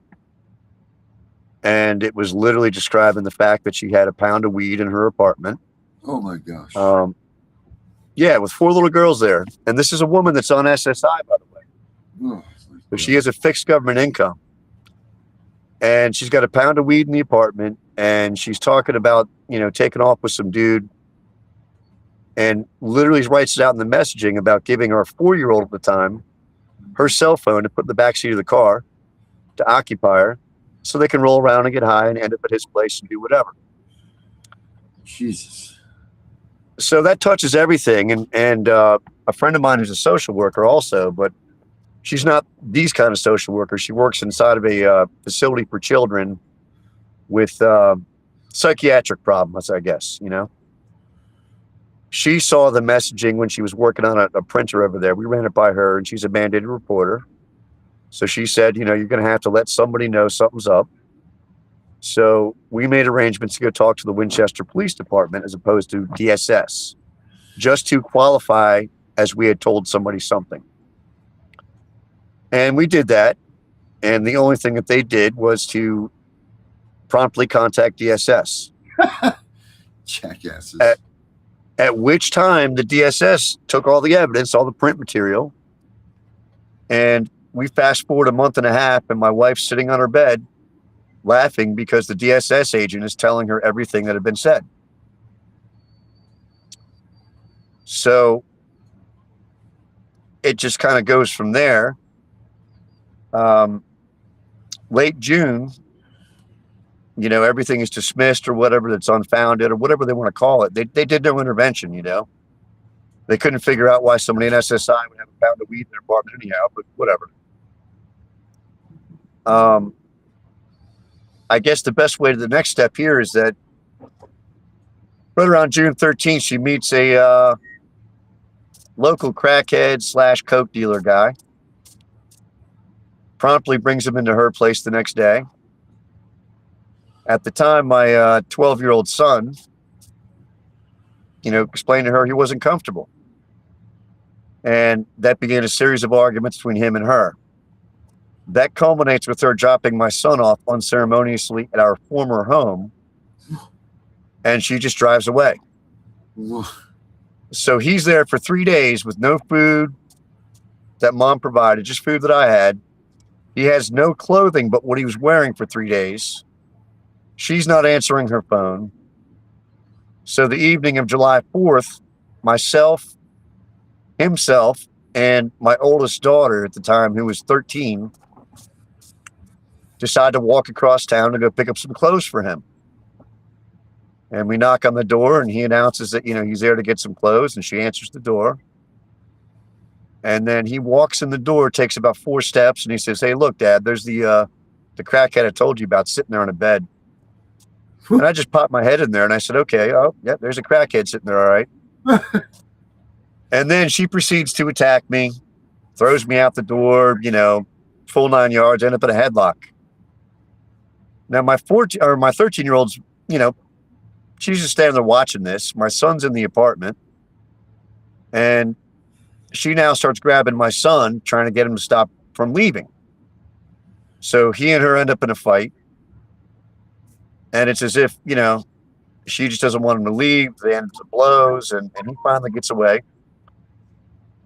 Speaker 5: And it was literally describing the fact that she had a pound of weed in her apartment.
Speaker 3: Oh my gosh.
Speaker 5: Yeah, with 4 little girls there. And this is a woman that's on SSI, by the way.
Speaker 3: Oh,
Speaker 5: So she has a fixed government income. And she's got a pound of weed in the apartment. And she's talking about, taking off with some dude. And literally writes it out in the messaging about giving our 4-year-old at the time her cell phone to put in the backseat of the car to occupy her so they can roll around and get high and end up at his place and do whatever.
Speaker 3: Jesus.
Speaker 5: So that touches everything. And a friend of mine who's a social worker also, but she's not these kind of social workers. She works inside of a facility for children with psychiatric problems, I guess, She saw the messaging when she was working on a printer over there. We ran it by her, and she's a mandated reporter. So she said, you're going to have to let somebody know something's up. So we made arrangements to go talk to the Winchester Police Department as opposed to DSS, just to qualify as we had told somebody something. And we did that. And the only thing that they did was to promptly contact DSS.
Speaker 3: Jackasses.
Speaker 5: At which time the DSS took all the evidence, all the print material, and we fast forward a month and a half, and my wife's sitting on her bed laughing because the DSS agent is telling her everything that had been said. So it just kind of goes from there. Late June, everything is dismissed or whatever, that's unfounded or whatever they want to call it. They did no intervention, They couldn't figure out why somebody in SSI would have a pound of weed in their apartment anyhow, but whatever. I guess the best way to the next step here is that right around June 13th, she meets a local crackhead / coke dealer guy. Promptly brings him into her place the next day. At the time, my 12-year-old son, explained to her he wasn't comfortable. And that began a series of arguments between him and her. That culminates with her dropping my son off unceremoniously at our former home. And she just drives away. So he's there for 3 days with no food that mom provided, just food that I had. He has no clothing but what he was wearing for 3 days. She's not answering her phone. So the evening of July 4th, myself, himself, and my oldest daughter at the time, who was 13, decided to walk across town to go pick up some clothes for him. And we knock on the door, and he announces that, he's there to get some clothes, and she answers the door. And then he walks in the door, takes about 4 steps, and he says, "Hey, look, Dad, there's the crackhead I told you about sitting there on a bed." And I just popped my head in there, and I said, "Okay, oh, yeah, there's a crackhead sitting there, all right." And then she proceeds to attack me, throws me out the door, full 9 yards, end up in a headlock. Now, my 13-year-old's, she's just standing there watching this. My son's in the apartment, and she now starts grabbing my son, trying to get him to stop from leaving. So he and her end up in a fight. And it's as if, she just doesn't want him to leave. They end up blows, and he finally gets away.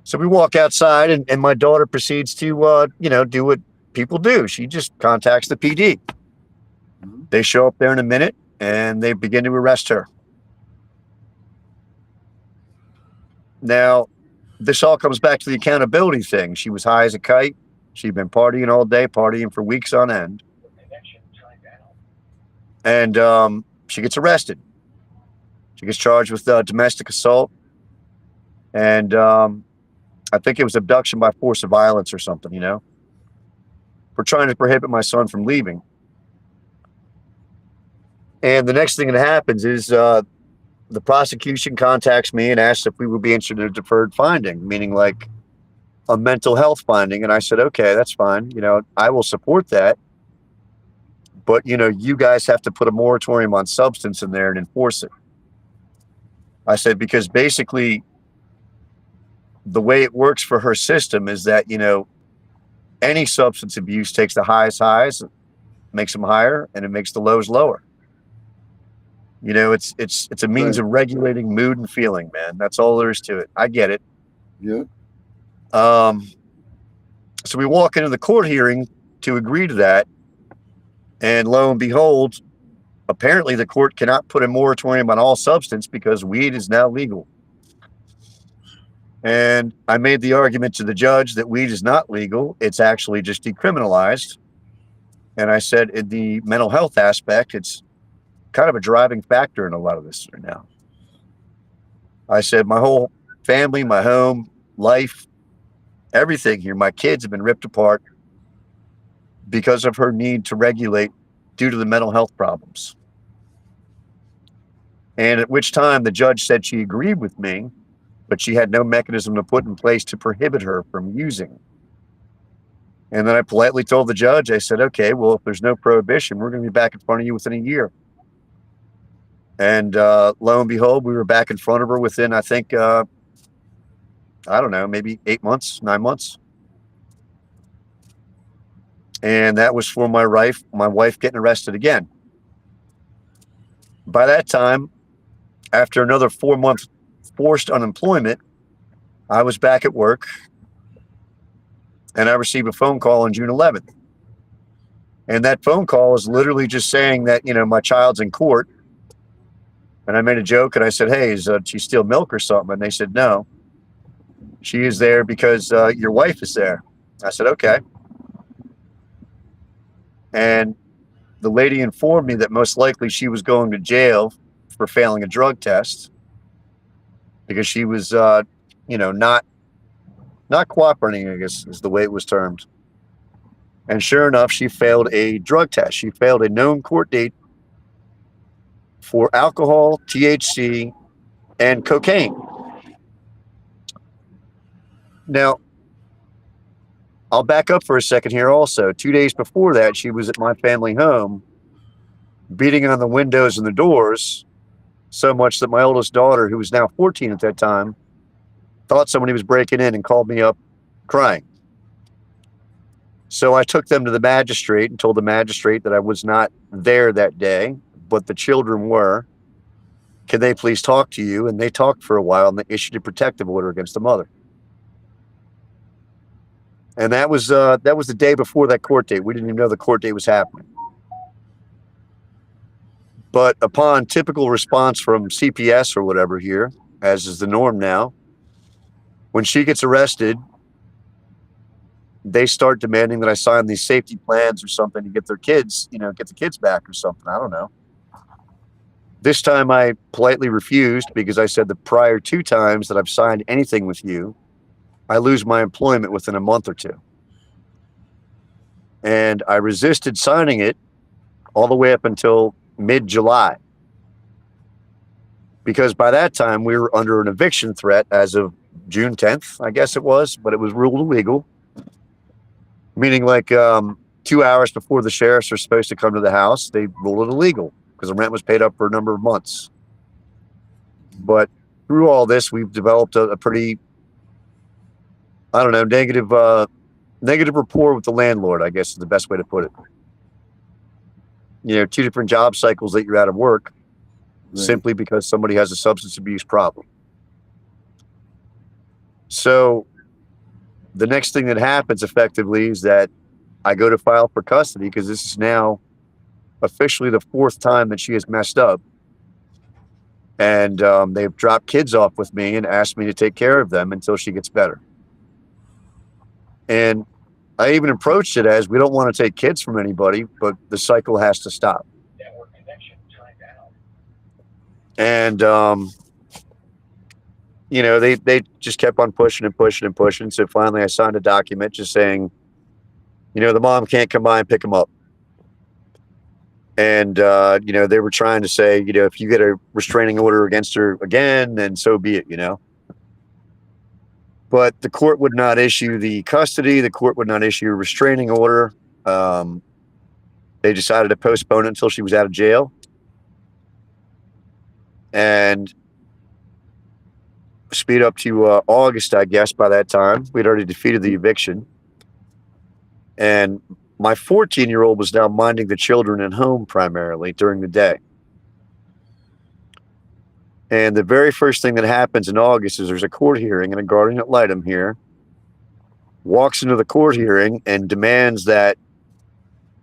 Speaker 5: So we walk outside, and my daughter proceeds to, do what people do. She just contacts the PD. They show up there in a minute, and they begin to arrest her. Now, this all comes back to the accountability thing. She was high as a kite. She'd been partying all day, partying for weeks on end. And she gets arrested. She gets charged with domestic assault. And I think it was abduction by force of violence or something, for trying to prohibit my son from leaving. And the next thing that happens is the prosecution contacts me and asks if we would be interested in a deferred finding, meaning like a mental health finding. And I said, okay, that's fine. I will support that. But, you guys have to put a moratorium on substance in there and enforce it. I said, because basically the way it works for her system is that, any substance abuse takes the highest highs, makes them higher, and it makes the lows lower. It's a means of regulating mood and feeling, man. That's all there is to it. I get it.
Speaker 3: Yeah.
Speaker 5: So we walk into the court hearing to agree to that. And lo and behold, apparently the court cannot put a moratorium on all substance because weed is now legal. And I made the argument to the judge that weed is not legal. It's actually just decriminalized. And I said, in the mental health aspect, it's kind of a driving factor in a lot of this right now. I said, my whole family, my home, life, everything here, my kids have been ripped apart because of her need to regulate due to the mental health problems. And at which time the judge said she agreed with me, but she had no mechanism to put in place to prohibit her from using. And then I politely told the judge, I said, okay, well, if there's no prohibition, we're going to be back in front of you within a year. And lo and behold, we were back in front of her within, I think, I don't know, maybe 8 months, 9 months. And that was for my wife getting arrested again. By that time, after another 4 months forced unemployment, I was back at work, and I received a phone call on June 11th. And that phone call is literally just saying that, my child's in court. And I made a joke and I said, hey, is she steal milk or something? And they said, no, she is there because your wife is there. I said, okay. And the lady informed me that most likely she was going to jail for failing a drug test because she was, not cooperating, I guess is the way it was termed. And sure enough, she failed a drug test. She failed a known court date for alcohol, THC, and cocaine. Now, I'll back up for a second here also. 2 days before that, she was at my family home beating on the windows and the doors so much that my oldest daughter, who was now 14 at that time, thought somebody was breaking in and called me up crying. So I took them to the magistrate and told the magistrate that I was not there that day, but the children were. Can they please talk to you? And they talked for a while, and they issued a protective order against the mother. And that was the day before that court date. We didn't even know the court date was happening. But upon typical response from CPS or whatever here, as is the norm now, when she gets arrested, they start demanding that I sign these safety plans or something to get their kids, get the kids back or something. I don't know. This time I politely refused because I said the prior 2 times that I've signed anything with you, I lose my employment within a month or 2. And I resisted signing it all the way up until mid-July. Because by that time we were under an eviction threat as of June 10th, I guess it was, but it was ruled illegal. Meaning 2 hours before the sheriffs are supposed to come to the house, they ruled it illegal because the rent was paid up for a number of months. But through all this, we've developed a pretty, I don't know, negative rapport with the landlord, I guess is the best way to put it. 2 different job cycles that you're out of work simply because somebody has a substance abuse problem. So the next thing that happens effectively is that I go to file for custody because this is now officially the 4th time that she has messed up. And they've dropped kids off with me and asked me to take care of them until she gets better. And I even approached it as we don't want to take kids from anybody, but the cycle has to stop. And, they just kept on pushing and pushing and pushing. So finally I signed a document just saying, the mom can't come by and pick them up. And, they were trying to say, if you get a restraining order against her again, then so be it, But the court would not issue the custody. The court would not issue a restraining order. They decided to postpone it until she was out of jail. And speed up to August, I guess, by that time. We'd already defeated the eviction. And my 14-year-old was now minding the children at home primarily during the day. And the very first thing that happens in August is there's a court hearing, and a guardian ad litem here walks into the court hearing and demands that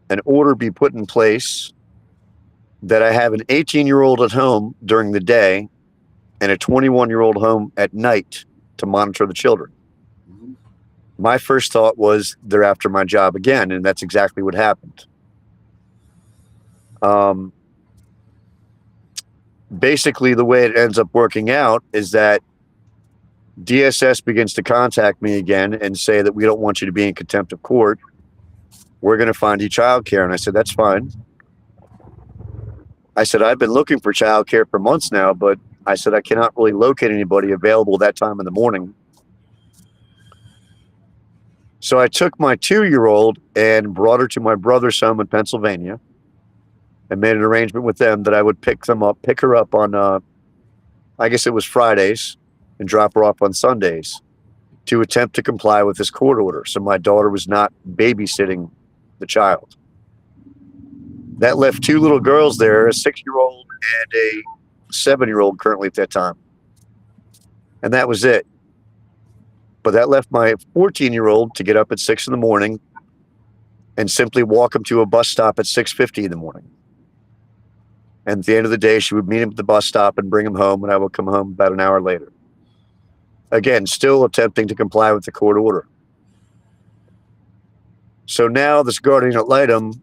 Speaker 5: an order be put in place that I have an 18-year-old at home during the day and a 21-year-old home at night to monitor the children. My first thought was they're after my job again, and that's exactly what happened. Basically, the way it ends up working out is that DSS begins to contact me again and say that we don't want you to be in contempt of court. We're going to find you childcare. And I said, that's fine. I said, I've been looking for childcare for months now, but I said, I cannot really locate anybody available that time in the morning. So I took my 2-year-old and brought her to my brother's home in Pennsylvania and made an arrangement with them that I would pick her up on, I guess it was Fridays, and drop her off on Sundays to attempt to comply with this court order. So my daughter was not babysitting the child. That left 2 little girls there, a 6-year-old and a 7-year-old currently at that time. And that was it. But that left my 14-year-old to get up at 6 in the morning and simply walk him to a bus stop at 6:50 in the morning. And at the end of the day, she would meet him at the bus stop and bring him home, and I would come home about an hour later. Again, still attempting to comply with the court order. So now this guardian ad litem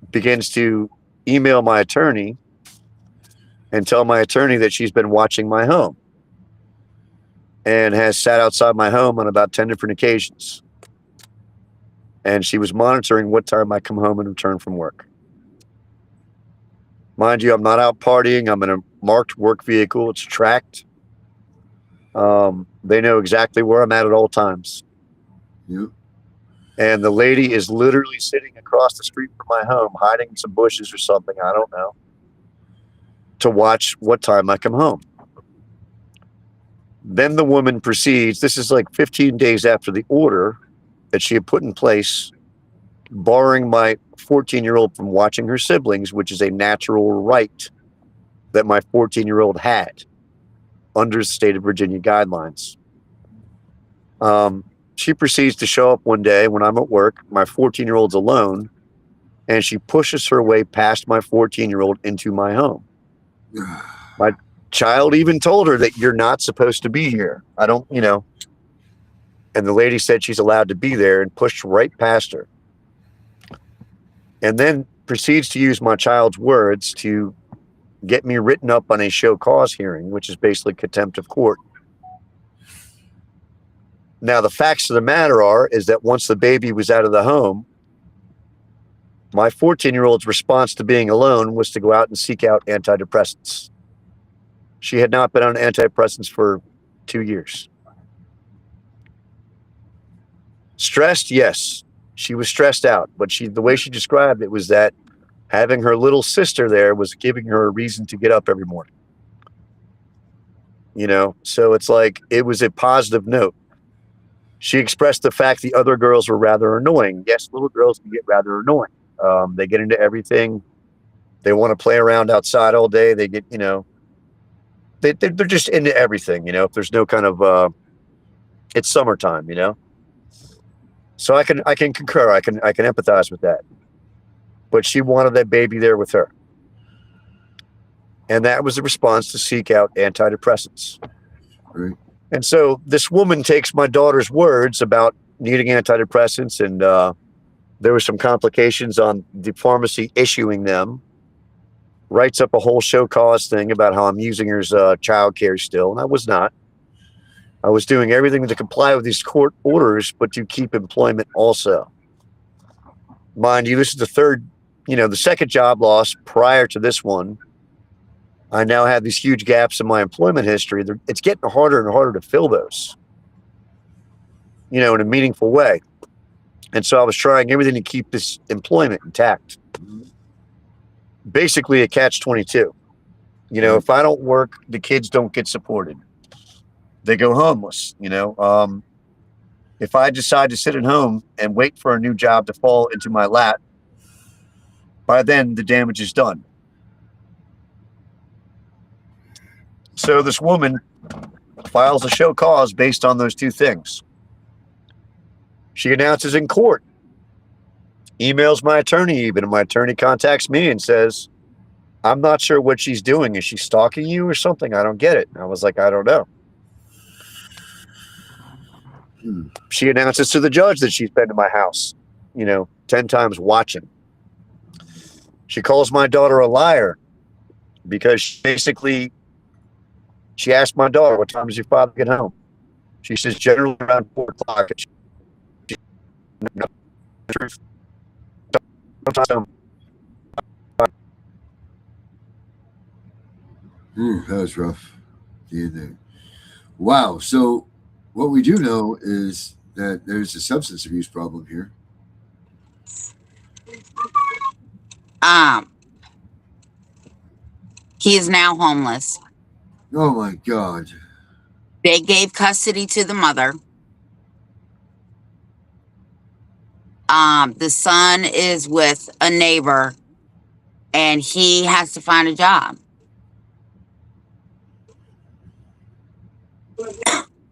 Speaker 5: begins to email my attorney and tell my attorney that she's been watching my home and has sat outside my home on about 10 different occasions. And she was monitoring what time I come home and return from work. Mind you, I'm not out partying. I'm in a marked work vehicle. It's tracked. They know exactly where I'm at all times.
Speaker 3: Yep.
Speaker 5: And the lady is literally sitting across the street from my home, hiding in some bushes or something, I don't know, to watch what time I come home. Then the woman proceeds, this is like 15 days after the order that she had put in place, barring my 14-year-old from watching her siblings, which is a natural right that my 14-year-old had under the state of Virginia guidelines. she proceeds to show up one day when I'm at work. My 14-year-old's alone, and she pushes her way past my 14-year-old into my home. My child even told her that you're not supposed to be here. I don't, you know. And the lady said she's allowed to be there and pushed right past her. And then proceeds to use my child's words to get me written up on a show cause hearing, which is basically contempt of court. Now, the facts of the matter is that once the baby was out of the home, my 14-year-old's response to being alone was to go out and seek out antidepressants. She had not been on antidepressants for 2 years. Stressed, yes. She was stressed out, but the way she described it was that having her little sister there was giving her a reason to get up every morning. You know, so it's like it was a positive note. She expressed the fact the other girls were rather annoying. Yes, little girls can get rather annoying. They get into everything. They want to play around outside all day. They get, you know, they're just into everything, you know, if there's no kind of, it's summertime, you know? So I can concur. I can empathize with that. But she wanted that baby there with her. And that was the response to seek out antidepressants.
Speaker 3: Right.
Speaker 5: And so this woman takes my daughter's words about needing antidepressants, and there were some complications on the pharmacy issuing them, writes up a whole show cause thing about how I'm using her as child care still, and I was not. I was doing everything to comply with these court orders, but to keep employment also. Mind you, this is the second job loss prior to this one. I now have these huge gaps in my employment history. It's getting harder and harder to fill those, you know, in a meaningful way. And so I was trying everything to keep this employment intact. Basically a catch-22. You know, if I don't work, the kids don't get supported. They go homeless, you know. If I decide to sit at home and wait for a new job to fall into my lap, by then the damage is done. So this woman files a show cause based on those two things. She announces in court, emails my attorney even, and my attorney contacts me and says, I'm not sure what she's doing. Is she stalking you or something? I don't get it. And I was like, I don't know. She announces to the judge that she's been to my house, you know, 10 times watching. She calls my daughter a liar because she asked my daughter, what time does your father get home? She says, generally around 4 o'clock.
Speaker 3: That was rough. Wow. So what we do know is that there's a substance abuse problem here.
Speaker 2: He is now homeless.
Speaker 3: Oh my God.
Speaker 2: They gave custody to the mother. The son is with a neighbor, and he has to find a job.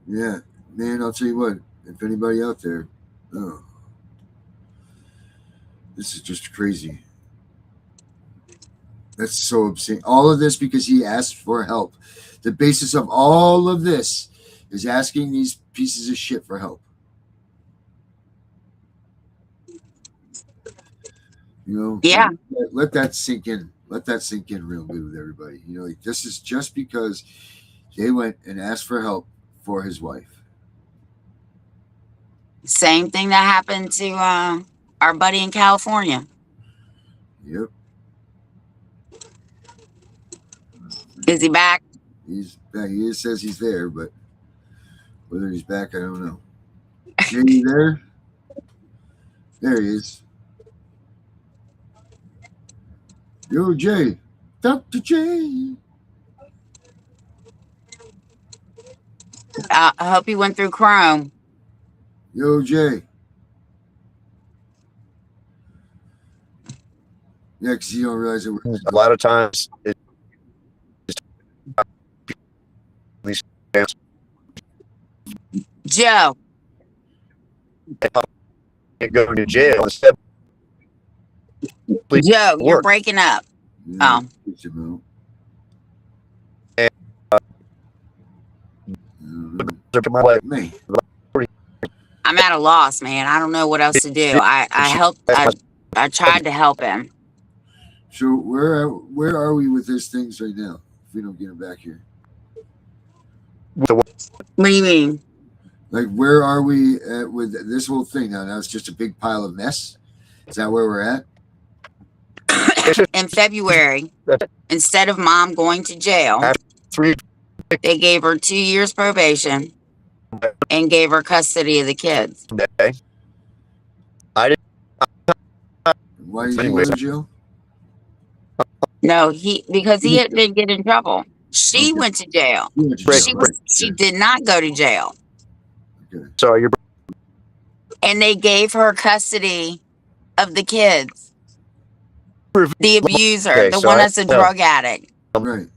Speaker 3: Yeah, man, I'll tell you what, if anybody out there, this is just crazy. That's so obscene. All of this because he asked for help. The basis of all of this is asking these pieces of shit for help. You know?
Speaker 2: Yeah.
Speaker 3: Let that sink in. Let that sink in real good with everybody. You know, like this is just because they went and asked for help for his wife.
Speaker 2: Same thing that happened to our buddy in California.
Speaker 3: Yep.
Speaker 2: Is he back?
Speaker 3: He's back. He says he's there, but whether he's back, I don't know. Jay, you there? There he is. Yo, Jay. Dr. J.
Speaker 2: I hope he went through Chrome.
Speaker 3: Yo, Jay. Yeah, because you don't realize it.
Speaker 5: A lot of times,
Speaker 2: Joe,
Speaker 5: Go to jail instead. Please
Speaker 2: Joe, you're
Speaker 5: work.
Speaker 2: breaking up.
Speaker 3: Yeah,
Speaker 2: Oh.
Speaker 3: it's about-
Speaker 5: My wife,
Speaker 3: Me.
Speaker 2: I'm at a loss, man. I don't know what else to do. I tried to help him.
Speaker 3: So where are we with these things right now? If we don't get him back here,
Speaker 2: What do you mean?
Speaker 3: like where are we at with this whole thing now? Now it's just a big pile of mess. Is that where we're at?
Speaker 2: In February, instead of mom going to jail,
Speaker 5: 3
Speaker 2: they gave her 2 years probation and gave her custody of the kids.
Speaker 5: day. I didn't.
Speaker 3: Why did you
Speaker 5: Anyways.
Speaker 3: go to jail?
Speaker 2: No, because he didn't get in trouble. She
Speaker 3: Okay.
Speaker 2: went to jail.
Speaker 3: You went to jail,
Speaker 2: She
Speaker 3: right.
Speaker 2: she
Speaker 3: Okay.
Speaker 2: did not go to jail.
Speaker 3: Okay.
Speaker 5: Sorry, you're.
Speaker 2: And they gave her custody of the kids. The abuser,
Speaker 5: Okay,
Speaker 2: the
Speaker 5: so
Speaker 2: one
Speaker 5: I-
Speaker 2: that's a drug addict.
Speaker 3: Right.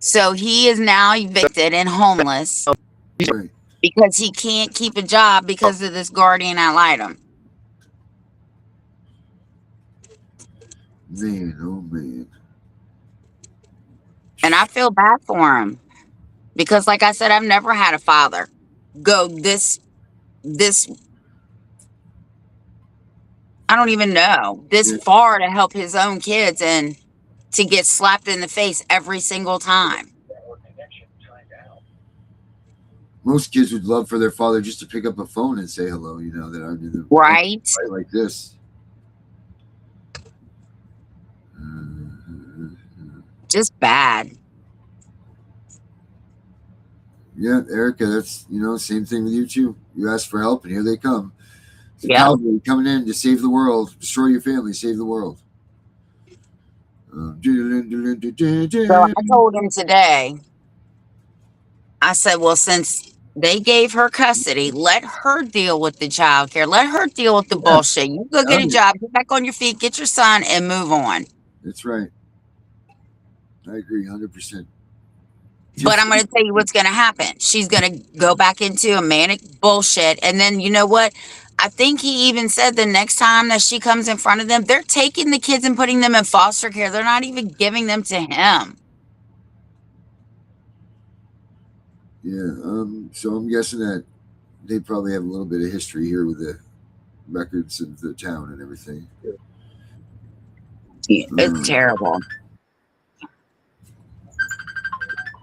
Speaker 2: So he is now evicted and homeless
Speaker 3: Right.
Speaker 2: because he can't keep a job because of this guardian ad litem.
Speaker 3: Man, oh man.
Speaker 2: And I feel bad for him because, like I said, I've never had a father go this, I don't even know, this
Speaker 3: Yeah.
Speaker 2: far to help his own kids and to get slapped in the face every single time.
Speaker 3: Most kids would love for their father just to pick up a phone and say hello, you know, that I do them
Speaker 2: Right?
Speaker 3: right like this.
Speaker 2: Just bad.
Speaker 3: Yeah, Erica, that's, you know, same thing with you too. You ask for help and here they come. It's
Speaker 2: Yeah.
Speaker 3: Calvary coming in to save the world, destroy your family, save the world.
Speaker 2: So I told him today, I said, well, since they gave her custody, let her deal with the child care. Let her deal with the bullshit. You go get a job, get back on your feet, get your son, and move on.
Speaker 3: That's right. I agree 100%.
Speaker 2: But I'm going to tell you what's going to happen. She's going to go back into a manic bullshit. And then, you know what? I think he even said the next time that she comes in front of them, they're taking the kids and putting them in foster care. They're not even giving them to him.
Speaker 3: Yeah, so I'm guessing that they probably have a little bit of history here with the records of the town and everything.
Speaker 2: Yeah, it's terrible.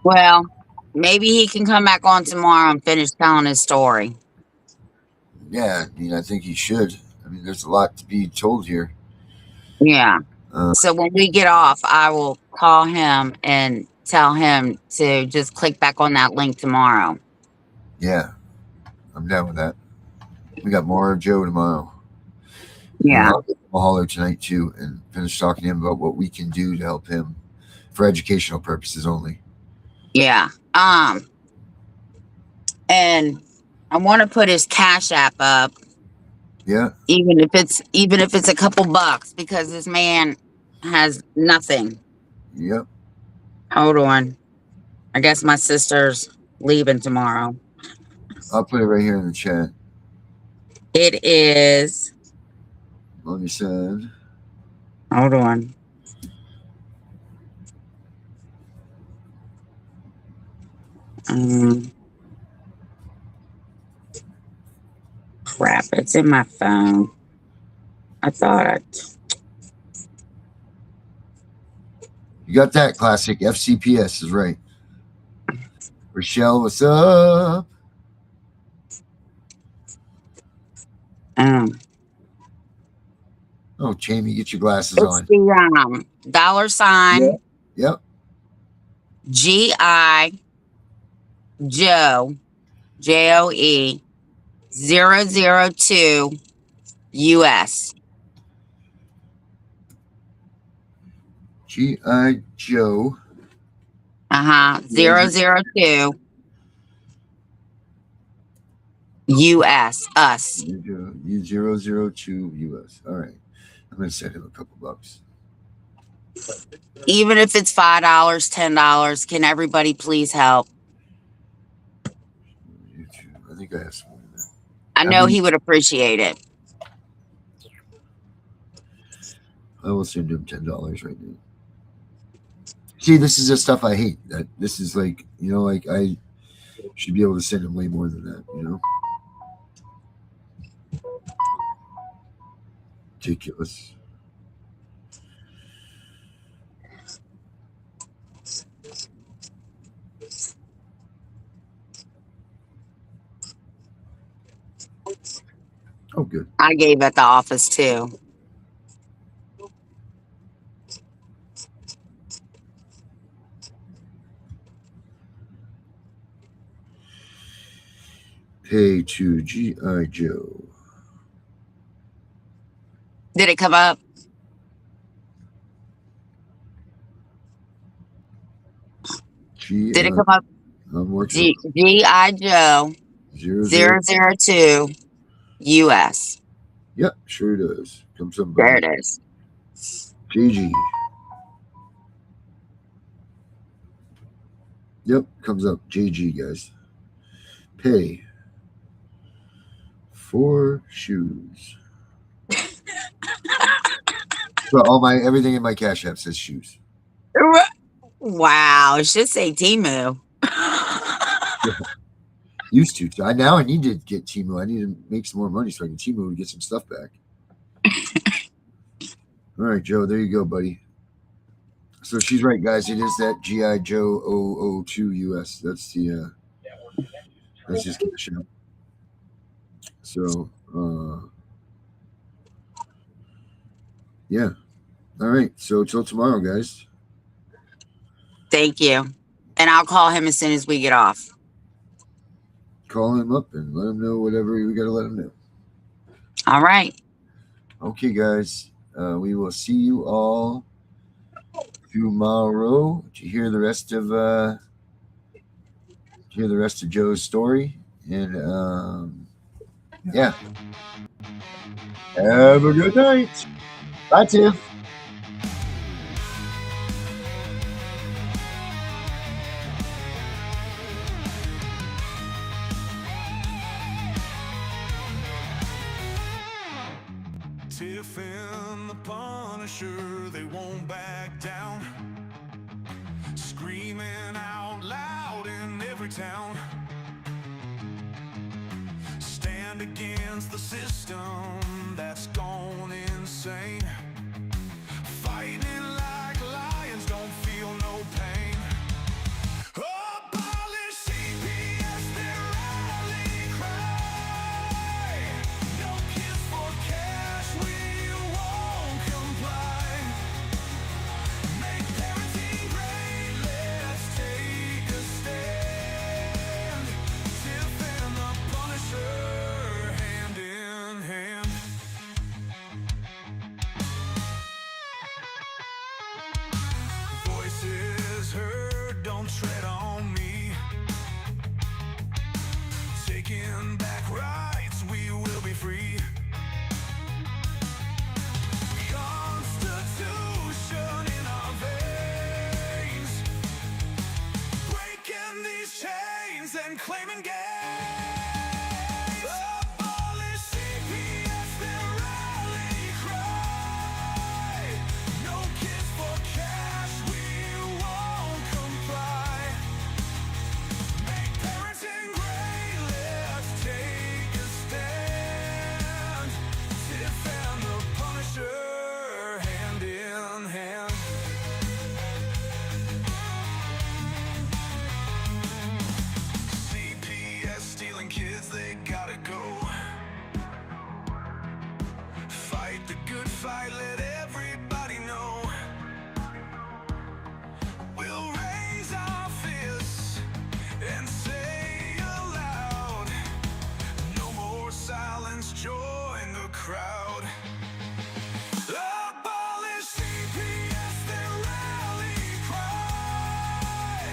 Speaker 2: Well, maybe he can come back on tomorrow and finish telling his story.
Speaker 3: Yeah, I mean, I think he should. I mean, there's a lot to be told here.
Speaker 2: Yeah.
Speaker 3: Uh,
Speaker 2: So when we get off, I will call him and tell him to just click back on that link tomorrow.
Speaker 3: Yeah, I'm down with that. We got more of Joe tomorrow.
Speaker 2: Yeah.
Speaker 3: I'll give him a holler tonight too and finish talking to him about what we can do to help him for educational purposes only.
Speaker 2: Yeah. And I want to put his Cash App up,
Speaker 3: Yeah,
Speaker 2: even if it's a couple bucks, because this man has nothing.
Speaker 3: yep.
Speaker 2: Hold on. I guess my sister's leaving tomorrow.
Speaker 3: I'll put it right here in the chat.
Speaker 2: It is.
Speaker 3: On your side.
Speaker 2: Hold on. Crap, it's in my phone. I thought
Speaker 3: You got that classic. FCPS is right. Rochelle, what's up? Oh, Jamie, get your glasses
Speaker 2: it's
Speaker 3: on.
Speaker 2: the $,
Speaker 3: Yep.
Speaker 2: GI Joe JOE 002 US.
Speaker 3: G.I. Joe.
Speaker 2: 002 US. Us.
Speaker 3: U002 US. All right. I'm going to send him a couple bucks.
Speaker 2: Even if it's $5, $10, can everybody please help?
Speaker 3: YouTube. I think I have some in there.
Speaker 2: I know
Speaker 3: mean,
Speaker 2: he would appreciate it.
Speaker 3: I will send him $10 right now. See, this is the stuff I hate. That this is like, like I should be able to send him way more than that, Ridiculous. Oh, good.
Speaker 2: I gave at the office too.
Speaker 3: Pay to G.I. Joe.
Speaker 2: Did it come up? Did it come up?
Speaker 3: I'm working on
Speaker 2: G.I. Joe
Speaker 3: 00.
Speaker 2: 002 US.
Speaker 3: Yep, sure does. Comes up.
Speaker 2: There it is.
Speaker 3: GG. Yep, comes up. GG, guys. Pay for shoes. So everything in my Cash App says shoes.
Speaker 2: Wow, it should say Timu.
Speaker 3: Used to. So now I need to get Timu. I need to make some more money so I can Timu and get some stuff back. All right, Joe. There you go, buddy. So she's right, guys. It is that G.I. Joe 002 US. That's his Cash App. So, yeah. All right. So till tomorrow, guys.
Speaker 2: Thank you. And I'll call him as soon as we get off.
Speaker 3: Call him up and let him know whatever we got to let him know.
Speaker 2: All right.
Speaker 3: Okay, guys. We will see you all tomorrow to hear the rest of Joe's story. And yeah. Have a good night. Bye, Tiff.
Speaker 1: Tiff and the Punisher, they won't back down. Screaming out loud in every town. Stand against the system that's gone insane. Fighting like lions, don't feel no pain. Abolish CPS, their rally cry. No kiss for cash, we won't comply. Make parenting great, let's take a stand. Tiff and the Punisher, hand in hand. Voices heard, don't tread on me. Taking back rights, we will be free. Constitution in our veins, breaking these chains and claiming gains. Abolish CPS, their rally cry. No kiss for cash, we won't comply. Make parenting great, let's take a stand. Tiff and the Punisher, hand in hand. CPS stealing kids, they gotta go. Fight the good fight, let everybody know. We'll raise our fists and say aloud, no more silence, join the crowd. Abolish CPS, their rally cry.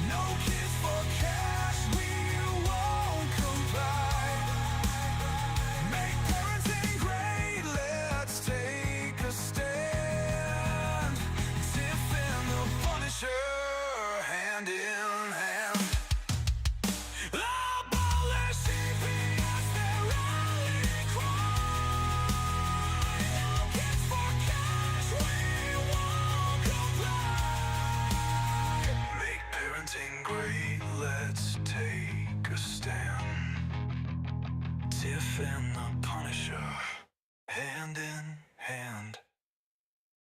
Speaker 1: No kiss for cash, we won't comply. Make parenting great, let's take a in the